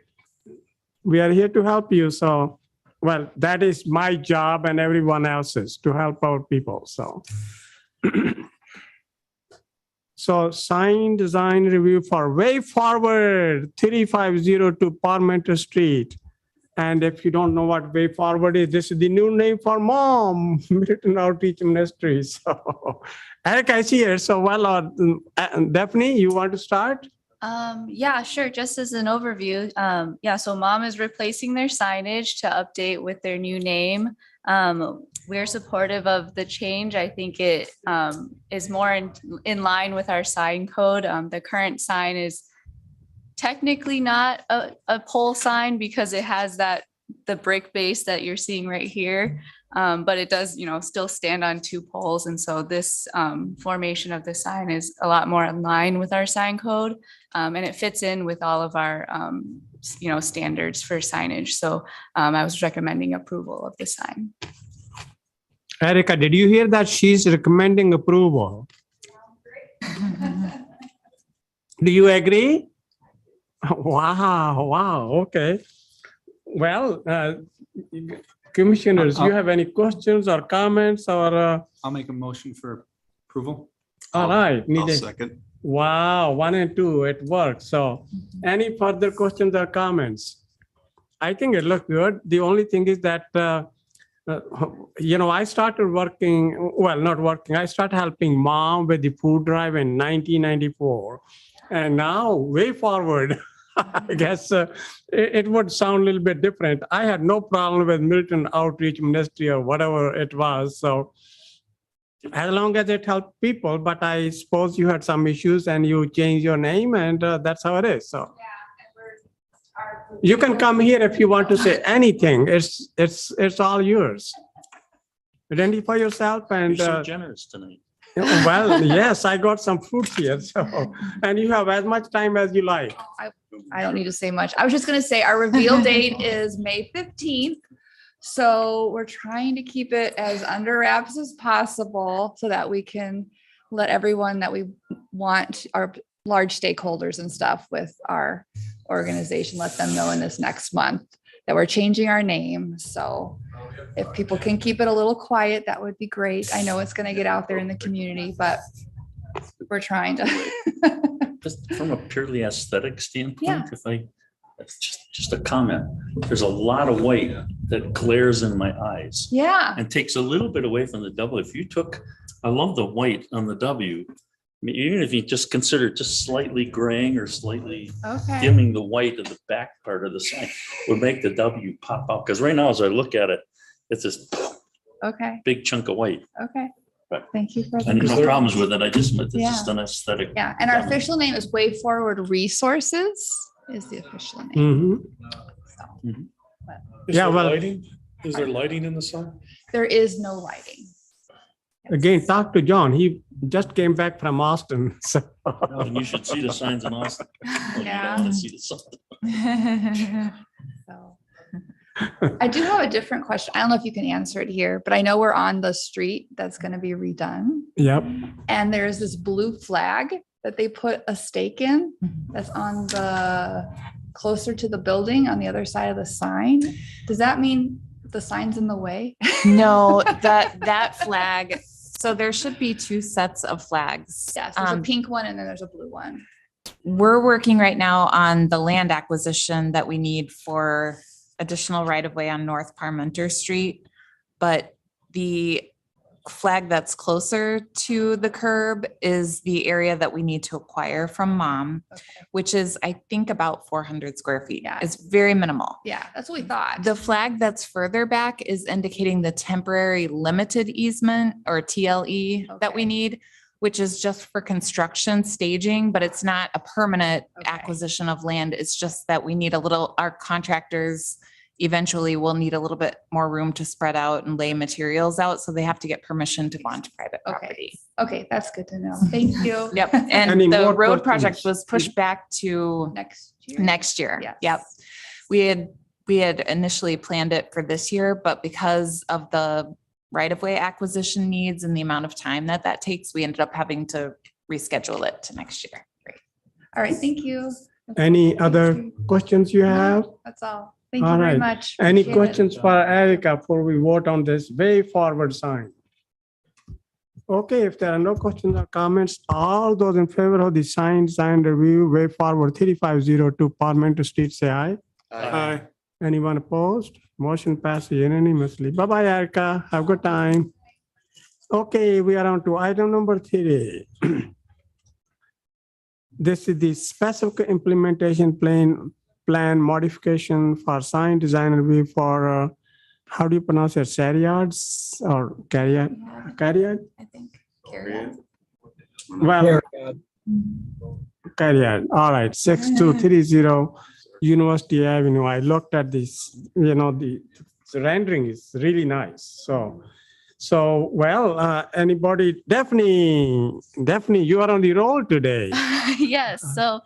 A: we are here to help you. So, well, that is my job and everyone else's to help our people. So sign design review for way forward 3502 Parmenter Street. And if you don't know what way forward is, this is the new name for mom, Middleton Outreach Ministry. So Erica is here. So well, Daphne, you want to start?
D: Yeah, sure. Just as an overview. So mom is replacing their signage to update with their new name. We're supportive of the change. I think it is more in line with our sign code. The current sign is technically not a pole sign because it has the brick base that you're seeing right here. But it does, still stand on 2 poles. And so this formation of the sign is a lot more in line with our sign code. And it fits in with all of our, standards for signage. So I was recommending approval of the sign.
A: Erica, did you hear that she's recommending approval? Do you agree? Wow. Okay. Well, commissioners, you have any questions or comments or?
F: I'll make a motion for approval.
A: All right.
G: I'll second.
A: Wow, 1 and 2, it works. So any further questions or comments? I think it looks good. The only thing is that, I started I started helping mom with the food drive in 1994. And now way forward, I guess it would sound a little bit different. I had no problem with Milton Outreach Ministry or whatever it was. So as long as it helped people, but I suppose you had some issues and you changed your name and that's how it is. So you can come here if you want to say anything. It's all yours. Identify yourself and.
C: You're so generous tonight.
A: Well, yes, I got some fruit here. So, and you have as much time as you like.
L: I don't need to say much. I was just going to say our reveal date is May 15th. So we're trying to keep it as under wraps as possible so that we can let everyone that we want, our large stakeholders and stuff with our organization, let them know in this next month that we're changing our name. So if people can keep it a little quiet, that would be great. I know it's going to get out there in the community, but we're trying to.
C: Just from a purely aesthetic standpoint,
L: Yeah.
C: That's just a comment. There's a lot of white that glares in my eyes
L: Yeah.
C: and takes a little bit away from the W. I love the white on the W. I mean, even if you just consider just slightly graying or slightly
L: Okay.
C: dimming the white of the back part of the sign would make the W pop out. Because right now, as I look at it, it's this
L: Okay.
C: big chunk of white.
L: Okay. Thank you for
C: And no
L: that.
C: problems with it. It's just
L: Yeah.
C: an aesthetic.
L: Yeah, and our official name is Way Forward Resources is the official name.
A: Mhm.
L: So,
K: Is
A: Yeah,
K: there
A: well-
K: lighting? Is there lighting in the sun?
L: there is no lighting.
A: Again, talk to John. He just came back from Austin. So
C: And you should see the signs in Austin. Well, you
L: Yeah.
C: don't want to see the sign.
L: So, I do have a different question. I don't know if you can answer it here, but I know we're on the street that's going to be redone.
A: Yep.
L: And there's this blue flag that they put a stake in that's on the closer to the building on the other side of the sign. Does that mean the sign's in the way?
B: No, that flag, so there should be two sets of flags.
L: Yes, there's a pink one and then there's a blue one.
B: We're working right now on the land acquisition that we need for additional right-of-way on North Parmenter Street. But the flag that's closer to the curb is the area that we need to acquire from Mom, which is, I think, about 400 square feet.
L: Yeah.
B: It's very minimal.
L: Yeah, that's what we thought.
B: The flag that's further back is indicating the temporary limited easement or TLE that we
L: Okay.
B: need, which is just for construction staging, but it's not a permanent
L: Okay.
B: acquisition of land. It's just that we need our contractors eventually will need a little bit more room to spread out and lay materials out. So they have to get permission to go onto private
L: Okay.
B: property.
L: Okay, that's good to know. Thank you.
B: Yep.
A: Any
B: And the
A: more
B: road project
A: questions?
B: was pushed back to
L: Next year.
B: next year.
L: Yes.
B: Yep. We had initially planned it for this year, but because of the right-of-way acquisition needs and the amount of time that takes, we ended up having to reschedule it to next year.
L: All right, thank you. That's
A: Any
L: all.
A: other
L: Thank you.
A: questions you have?
L: That's all. Thank you
A: All
L: very
A: right.
L: much.
A: Any
L: Appreciate it.
A: questions for Erica before we vote on this way forward sign? Okay, if there are no questions or comments, all those in favor of the sign review way forward 3502 Parmenter Street, say aye.
K: Aye.
A: Anyone opposed? Motion passes unanimously. Bye-bye, Erica. Have a good time. Okay, we are on to item number 3. This is the specific implementation plan modification for sign design review for, how do you pronounce it? Cariads or Cariad? Cariad?
B: I think. Carry on.
A: Well, Cariad. All right, 6230 University Avenue. I looked at this, the rendering is really nice. So well, anybody, Daphne, you are on the roll today.
D: Yes, so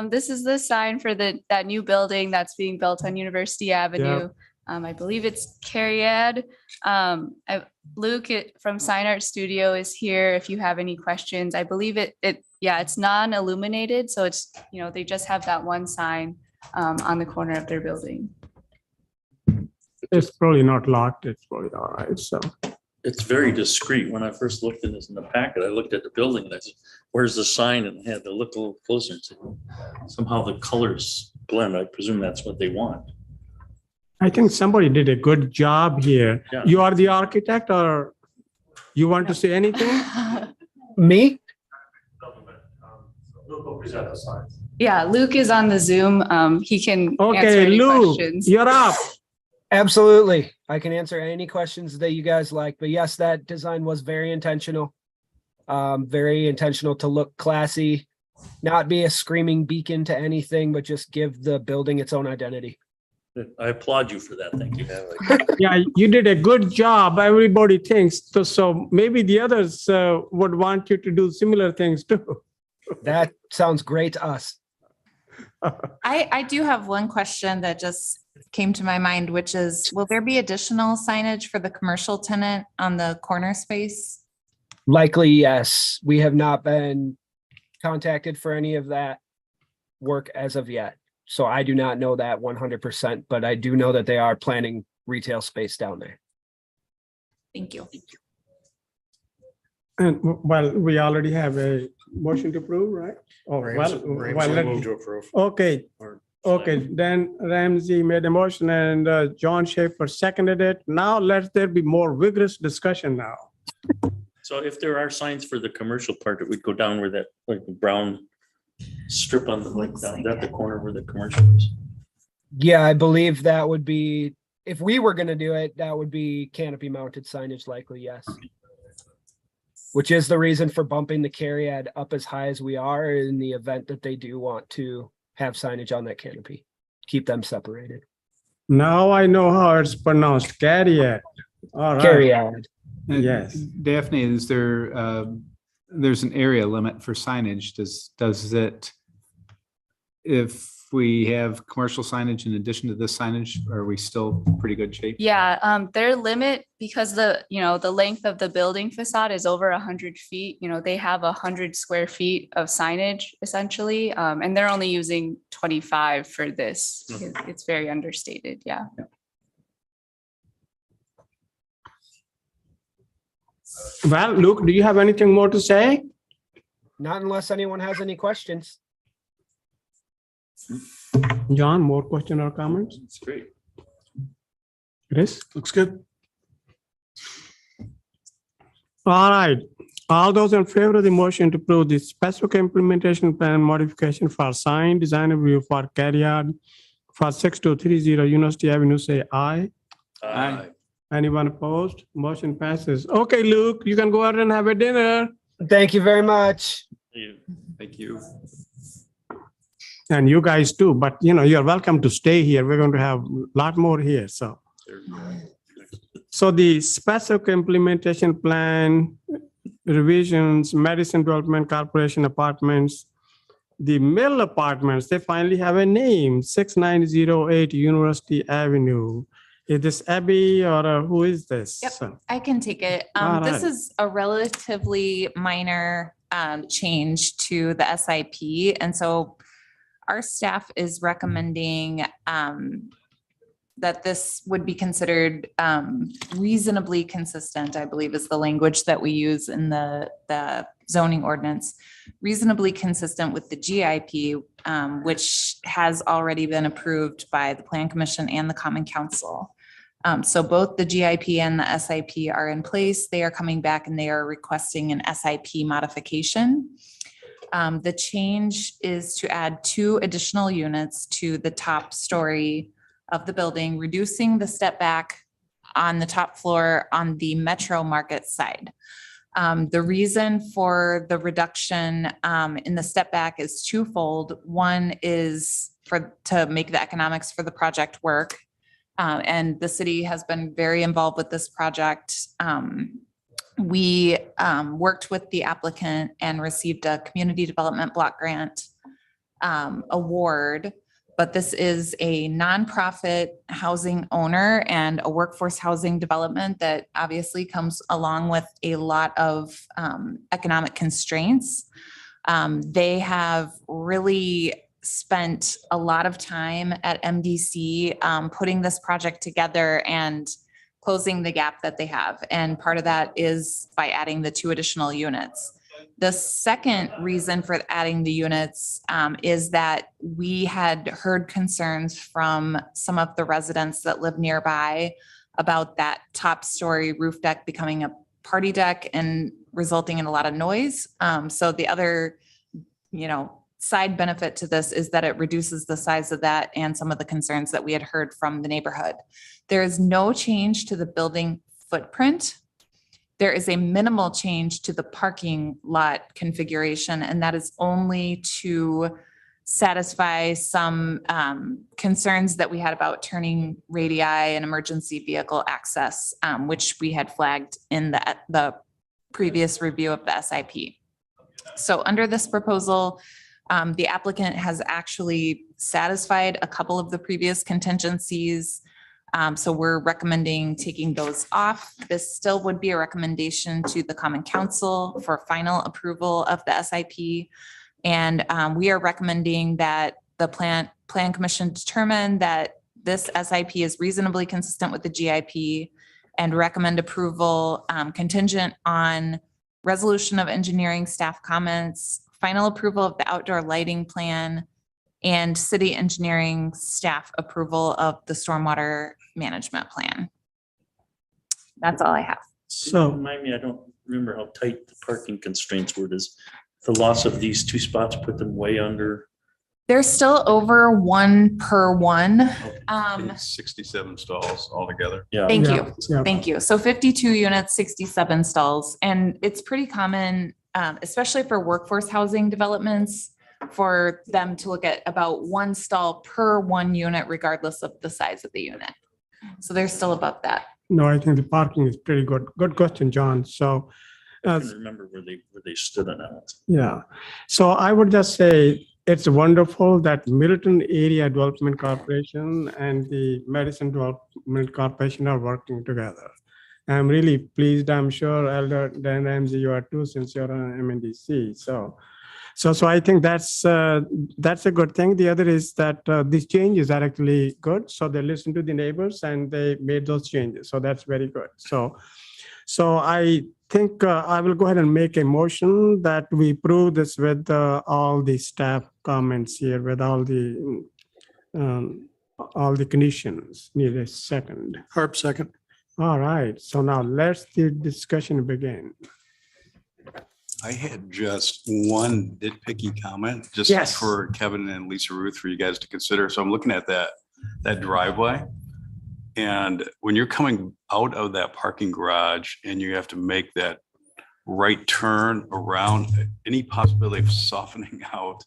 D: this is the sign for that new building that's being built on University Avenue. I believe it's Cariad. Luke from Sign Art Studio is here if you have any questions. I believe it's non-illuminated, so it's, they just have that one sign on the corner of their building.
A: It's probably not locked. It's probably all right, so.
C: It's very discreet. When I first looked at this in the packet, I looked at the building and I said, where's the sign? And I had to look a little closer and say, somehow the colors blend. I presume that's what they want.
A: I think somebody did a good job here.
C: Yeah.
A: You are the architect or you want to say anything?
M: Me?
D: Yeah, Luke is on the Zoom. He can answer
A: Okay,
D: any
A: Luke,
D: questions.
A: you're up.
M: Absolutely. I can answer any questions that you guys like, but yes, that design was very intentional. Very intentional to look classy, not be a screaming beacon to anything, but just give the building its own identity.
C: I applaud you for that. Thank you.
A: Yeah, you did a good job. Everybody thinks. So maybe the others would want you to do similar things too.
M: That sounds great to us.
B: I do have one question that just came to my mind, which is, will there be additional signage for the commercial tenant on the corner space?
M: Likely, yes. We have not been contacted for any of that work as of yet. So I do not know that 100%, but I do know that they are planning retail space down there.
B: Thank you.
A: And well, we already have a motion to approve, right? Oh,
K: Move to approve.
A: Okay,
K: Or-
A: okay, then Ramsey made a motion and John Schaefer seconded it. Now let there be more vigorous discussion now.
C: So if there are signs for the commercial part, it would go down where that, like the brown strip on the, like down at the corner where the commercial is.
M: Yeah, I believe that would be, if we were going to do it, that would be canopy mounted signage likely, yes. which is the reason for bumping the carry ad up as high as we are in the event that they do want to have signage on that canopy. Keep them separated.
A: Now I know how it's pronounced, Cariad. All right.
M: Carry ad.
A: Yes.
F: Daphne, is there, there's an area limit for signage. Does it, if we have commercial signage in addition to this signage, are we still pretty good shape?
D: Yeah, their limit, because the length of the building facade is over 100 feet, they have 100 square feet of signage essentially. And they're only using 25 for this. It's very understated, yeah.
A: Well, Luke, do you have anything more to say?
M: Not unless anyone has any questions.
A: John, more question or comments?
C: It's great.
A: Chris?
K: Looks good.
A: All right. All those in favor of the motion to approve the specific implementation plan modification for sign design review for Cariad for 6230 University Avenue, say aye.
C: Aye.
A: Anyone opposed? Motion passes. Okay, Luke, you can go out and have a dinner.
M: Thank you very much.
E: Thank you.
A: And you guys too, but you're welcome to stay here. We're going to have a lot more here, so. So the specific implementation plan revisions, Madison Development Corporation apartments, the Mill Apartments, they finally have a name, 6908 University Avenue. Is this Abby or who is this?
B: Yep. I can take it.
A: All
B: This
A: right.
B: is a relatively minor change to the SIP. And so our staff is recommending that this would be considered reasonably consistent, I believe is the language that we use in the zoning ordinance, reasonably consistent with the GIP, which has already been approved by the Plan Commission and the Common Council. So both the GIP and the SIP are in place. They are coming back and they are requesting an SIP modification. The change is to add 2 additional units to the top story of the building, reducing the step back on the top floor on the Metro Market side. The reason for the reduction in the step back is twofold. One is to make the economics for the project work. And the city has been very involved with this project. We worked with the applicant and received a community development block grant award, but this is a nonprofit housing owner and a workforce housing development that obviously comes along with a lot of economic constraints. They have really spent a lot of time at MDC putting this project together and closing the gap that they have. And part of that is by adding the 2 additional units. The second reason for adding the units is that we had heard concerns from some of the residents that live nearby about that top story roof deck becoming a party deck and resulting in a lot of noise. So the other, side benefit to this is that it reduces the size of that and some of the concerns that we had heard from the neighborhood. There is no change to the building footprint. There is a minimal change to the parking lot configuration, and that is only to satisfy some concerns that we had about turning radii and emergency vehicle access, which we had flagged in the previous review of the SIP. So under this proposal, the applicant has actually satisfied a couple of the previous contingencies. So we're recommending taking those off. This still would be a recommendation to the Common Council for final approval of the SIP. And we are recommending that the Plan Commission determine that this SIP is reasonably consistent with the GIP and recommend approval contingent on resolution of engineering staff comments, final approval of the outdoor lighting plan, and city engineering staff approval of the stormwater management plan. That's all I have.
A: So,
C: Remind me, I don't remember how tight the parking constraints were. Does the loss of these 2 spots put them way under
B: They're still over 1 per 1.
G: It's 67 stalls altogether.
C: Yeah.
B: Thank
A: Yeah,
B: you.
A: yeah.
B: Thank you. So 52 units, 67 stalls, and it's pretty common, especially for workforce housing developments, for them to look at about 1 stall per 1 unit, regardless of the size of the unit. So they're still above that.
A: No, I think the parking is pretty good. Good question, John. So,
C: I can remember where they stood on that.
A: yeah. So I would just say it's wonderful that Middleton Area Development Corporation and the Madison Development Corporation are working together. I'm really pleased. I'm sure Elder Dan Ramsey, you are too, since you're on MNDC. So I think that's a good thing. The other is that these changes are actually good. So they listened to the neighbors and they made those changes. So that's very good. So I think I will go ahead and make a motion that we approve this with all the staff comments here, with all the conditions. Need a second.
K: Harp second.
A: All right. So now let's the discussion begin.
G: I had just one nitpicky comment, just
A: Yes.
G: for Kevin and Lisa Ruth, for you guys to consider. So I'm looking at that driveway. And when you're coming out of that parking garage and you have to make that right turn around, any possibility of softening out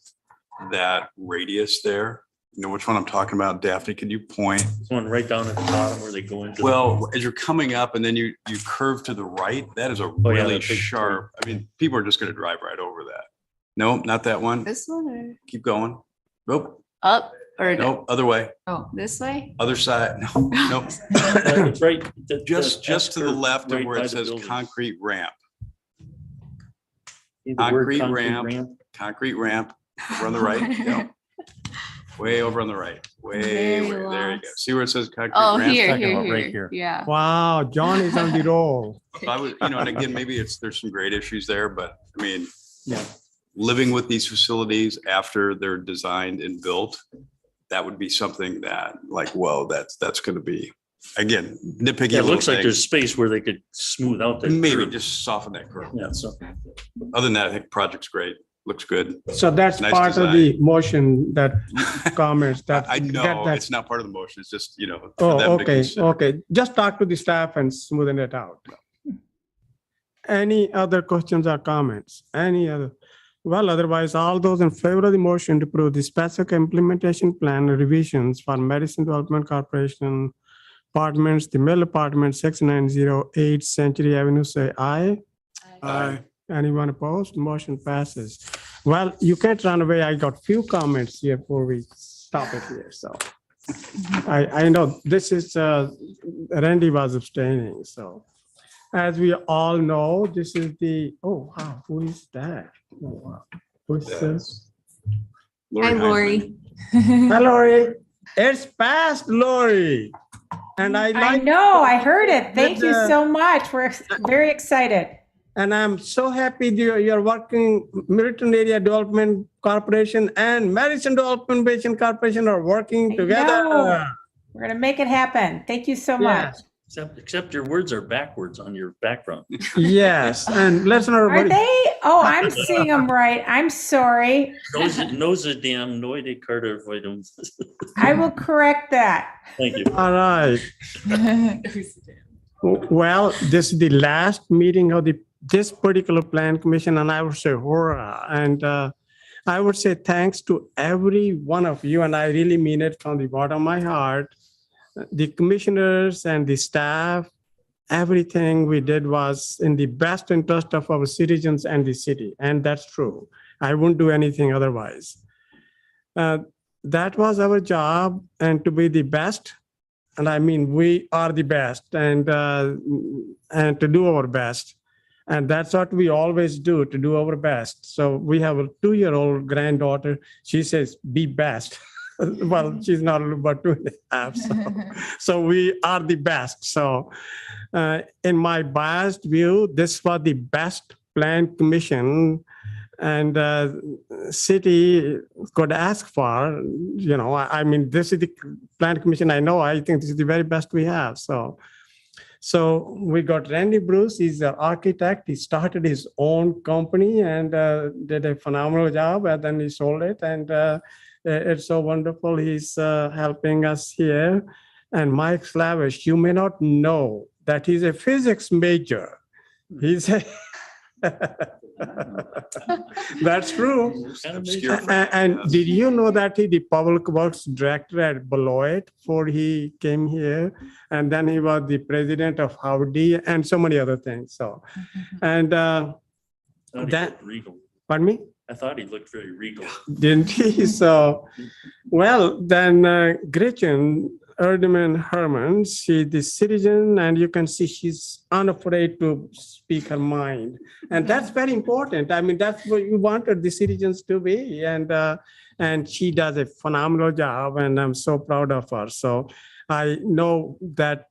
G: that radius there? You know which one I'm talking about, Daphne? Can you point?
C: One right down at the bottom where they go into.
G: Well, as you're coming up and then you curve to the right, that is a
C: yeah,
G: really
C: that big
G: sharp, I mean, people are just gonna drive right over that. No, not that one.
D: This one or
G: Keep going. Nope,
D: up or no?
G: nope, other way,
D: Oh, this way?
G: other side. No, nope.
C: It's right.
G: Just to the left of
C: right
G: where
C: by
G: it
C: the
G: says
C: building.
G: concrete ramp,
C: See the word
G: concrete ramp, over on the right. Yep. Way over on the right,
D: Very
G: there you go.
D: lost.
G: See where it says concrete
D: Oh,
G: ramp?
D: here,
C: talking
D: here,
C: about right
D: here.
C: here.
D: Yeah.
A: Wow, John is on the roll.
G: If I would, and again, maybe there's some great issues there, but I mean,
A: Yeah.
G: living with these facilities after they're designed and built, that would be something that like, whoa, that's gonna be, again, nitpicky.
C: Yeah, it
G: little
C: looks like
G: thing.
C: there's space where they could smooth out that.
G: Maybe
C: curve.
G: just soften that curve.
C: Yeah, so.
G: Other than that, I think the project's great, looks good.
A: So that's
G: Nice
A: part of the motion, that comments that.
G: I
A: get
G: know
A: that-
G: it's not part of the motion, it's just, for them
A: Oh,
G: to
A: okay,
G: consider.
A: okay. Just talk to the staff and smoothen it out. Any other questions or comments? Any other? Well, otherwise, all those in favor of the motion to approve the specific implementation plan revisions for Madison Development Corporation apartments, the middle apartment, 6908 Century Avenue, say aye.
K: Aye.
A: Anyone opposed? Motion passes. Well, you can't run away. I got few comments here before we stop it here, so. I know this is, Randy was abstaining, so. As we all know, this is the, oh, wow, who is that? Oh, wow. Who is this?
G: Lori
B: Hi,
G: Heinzman.
B: Lori.
A: Hi, Lori. It's past Lori. And I
N: I
A: like.
N: know, I heard it. Thank
A: With
N: you
A: the-
N: so much. We're very excited.
A: And I'm so happy that you're working, Middleton Area Development Corporation and Madison Development Corporation are working
N: I
A: together.
N: know. We're going to make it happen. Thank you so much.
C: Except your words are backwards on your background.
A: Yes, and let's not.
N: Are they? Oh, I'm seeing them right. I'm sorry.
C: Knows a damn noide Carter items.
N: I will correct that.
C: Thank you.
A: All right. Well, this is the last meeting of this particular plan commission, and I would say hurrah. And I would say thanks to every one of you, and I really mean it from the bottom of my heart. The commissioners and the staff, everything we did was in the best interest of our citizens and the city, and that's true. I wouldn't do anything otherwise. That was our job, and to be the best. And I mean, we are the best, and to do our best. And that's what we always do, to do our best. So we have a 2-year-old granddaughter. She says, be best. Well, she's not but 2.5. So we are the best. So in my biased view, this was the best plan commission and city could ask for. I mean, this is the plan commission I know. I think this is the very best we have. So we got Randy Bruce. He's an architect. He started his own company and did a phenomenal job. And then he sold it. And It's so wonderful. He's helping us here. And Mike Slavish, you may not know that he's a physics major. He's a That's true.
G: Obscure.
A: And did you know that he the public works director at Beloit before he came here? And then he was the president of Howdy and so many other things. So, and
C: Thought he
A: that,
C: looked regal.
A: pardon me?
C: I thought he looked very regal.
A: Didn't he? So, well, then Gretchen Erdman Herman, she's the citizen, and you can see she's unafraid to speak her mind. And that's very important. I mean, that's what we wanted the citizens to be. And she does a phenomenal job, and I'm so proud of her. So I know that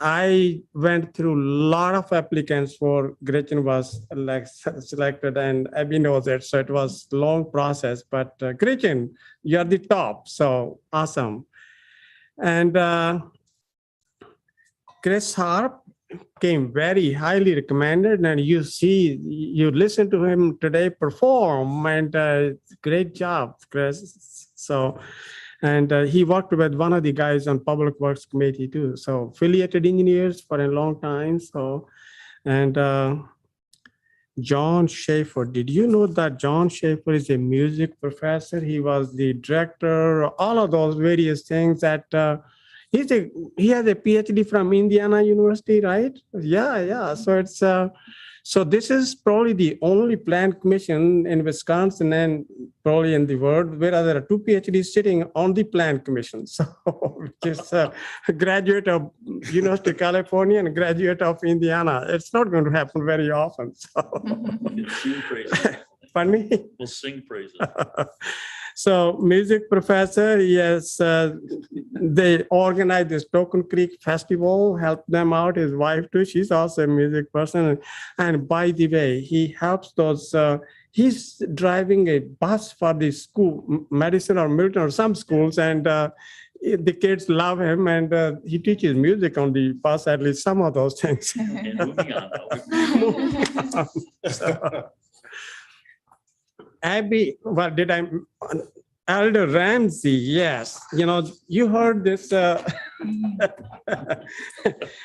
A: I went through a lot of applicants for Gretchen was selected, and Abby knows it. So it was a long process, but Gretchen, you're the top. So awesome. And Chris Harp came very highly recommended, and you listen to him today perform, and great job, Chris. So, and he worked with one of the guys on Public Works Committee too. So affiliated engineers for a long time. So, and John Schaefer, did you know that John Schaefer is a music professor? He was the director, all of those various things that he has a PhD from Indiana University, right? Yeah. So it's so this is probably the only plan commission in Wisconsin and probably in the world where there are two PhDs sitting on the plan commission. So which is a graduate of University of California and graduate of Indiana. It's not going to happen very often. So.
C: We'll sing praises.
A: Pardon me?
C: We'll sing praises.
A: So music professor, yes, they organized this Token Creek Festival, helped them out, his wife too, she's also a music person. And by the way, he helps those, he's driving a bus for the school, Madison or Middleton or some schools, and the kids love him, and he teaches music on the bus, at least some of those things.
C: And moving on.
A: So, Abby, well, Elder Ramsey, yes. You heard this,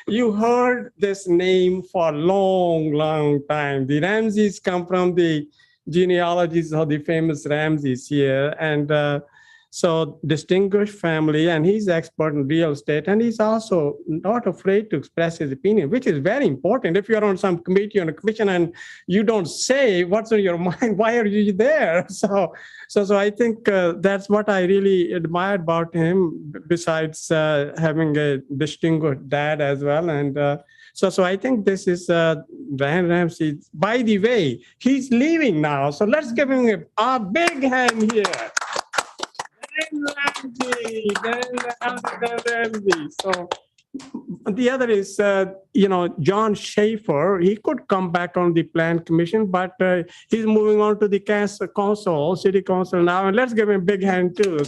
A: you heard this name for a long, long time. The Ramseys come from the genealogies of the famous Ramseys here. And so distinguished family, and he's expert in real estate, and he's also not afraid to express his opinion, which is very important. If you're on some committee or a commission and you don't say what's on your mind, why are you there? So I think that's what I really admired about him, besides having a distinguished dad as well. And so I think this is Brian Ramsey. By the way, he's leaving now. So let's give him a big hand here. Ramsey. So the other is, John Schaefer. He could come back on the plan commission, but he's moving on to the council, city council now. And let's give him a big hand too.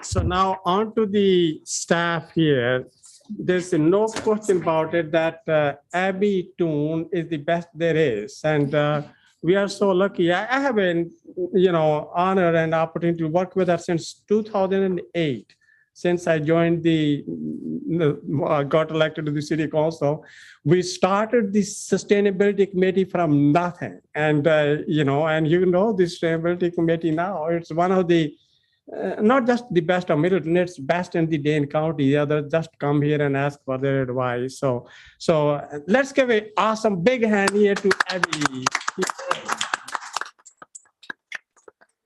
A: So now on to the staff here. There's no question about it that Abby Toon is the best there is. And we are so lucky. I have an, honor and opportunity to work with her since 2008. Since I joined got elected to the city council, we started the sustainability committee from nothing. And, the sustainability committee now, it's one of the, not just the best of Middleton, it's best in the Dane County. The others just come here and ask for their advice. So let's give an awesome big hand here to Abby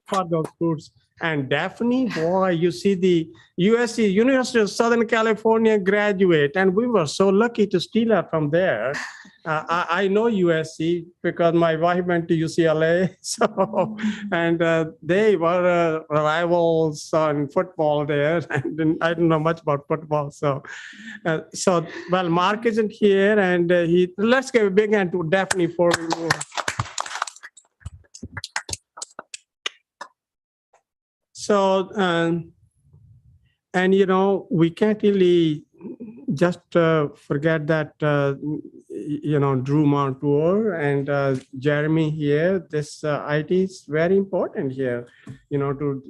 A: for those fruits. And Daphne, boy, you see the USC, University of Southern California graduate, and we were so lucky to steal her from there. I know USC because my wife went to UCLA, and they were rivals on football there. And I don't know much about football, well, Mark isn't here, and let's give a big hand to Daphne for we move. So, we can't really just forget that, Drew Montour and Jeremy here. This IT is very important here, to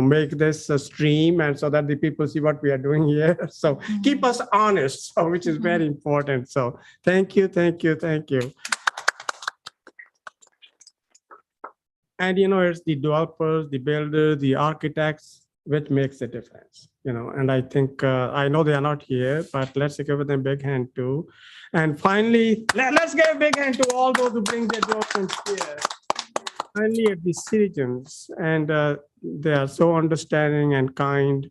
A: make this a stream and so that the people see what we are doing here. So keep us honest, so which is very important. So thank you. And it's the developers, the builders, the architects, which makes a difference, and I think, I know they are not here, but let's give them a big hand too. And finally, let's give a big hand to all those who bring their documents here. Finally, the citizens, and they are so understanding and kind.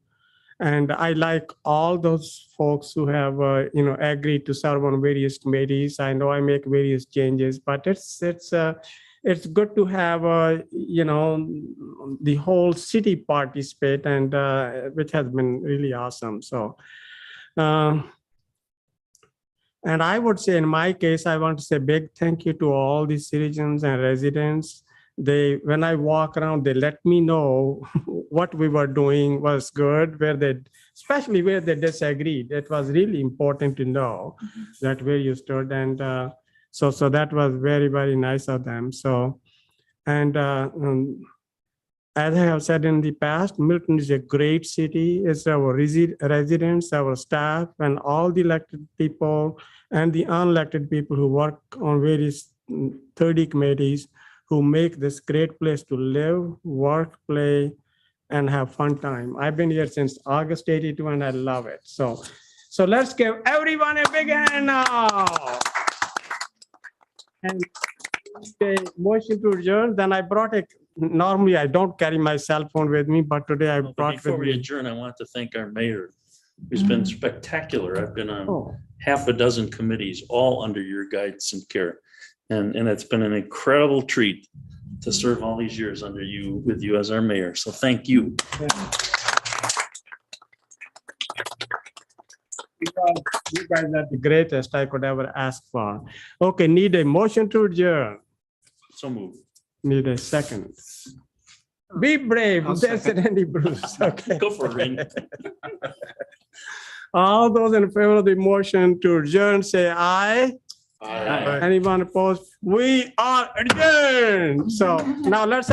A: And I like all those folks who have, agreed to serve on various committees. I know I make various changes, but it's good to have, the whole city participate, and which has been really awesome. So, and I would say in my case, I want to say big thank you to all the citizens and residents. When I walk around, they let me know what we were doing was good, especially where they disagreed. It was really important to know that where you stood, and so that was very, very nice of them. So, and as I have said in the past, Middleton is a great city. It's our residents, our staff, and all the elected people and the unelected people who work on various 30 committees who make this great place to live, work, play, and have fun time. I've been here since August 82 and I love it. So let's give everyone a big hand now. And the motion to adjourn, then I brought normally I don't carry my cell phone with me, but today I brought
C: Before
A: with
C: we
A: me.
C: adjourn, I want to thank our mayor, who's been spectacular. I've been on half a dozen committees, all under your guidance and care. And it's been an incredible treat to serve all these years with you as our mayor. So thank you.
A: You guys are the greatest I could ever ask for. Okay, need a motion to adjourn.
C: So moved.
A: Need a second. Be brave. That's Randy Bruce. Okay.
C: Go for it, Randy.
A: All those in favor of the motion to adjourn, say aye.
C: Aye.
A: Anyone opposed? We are adjourned. So now let's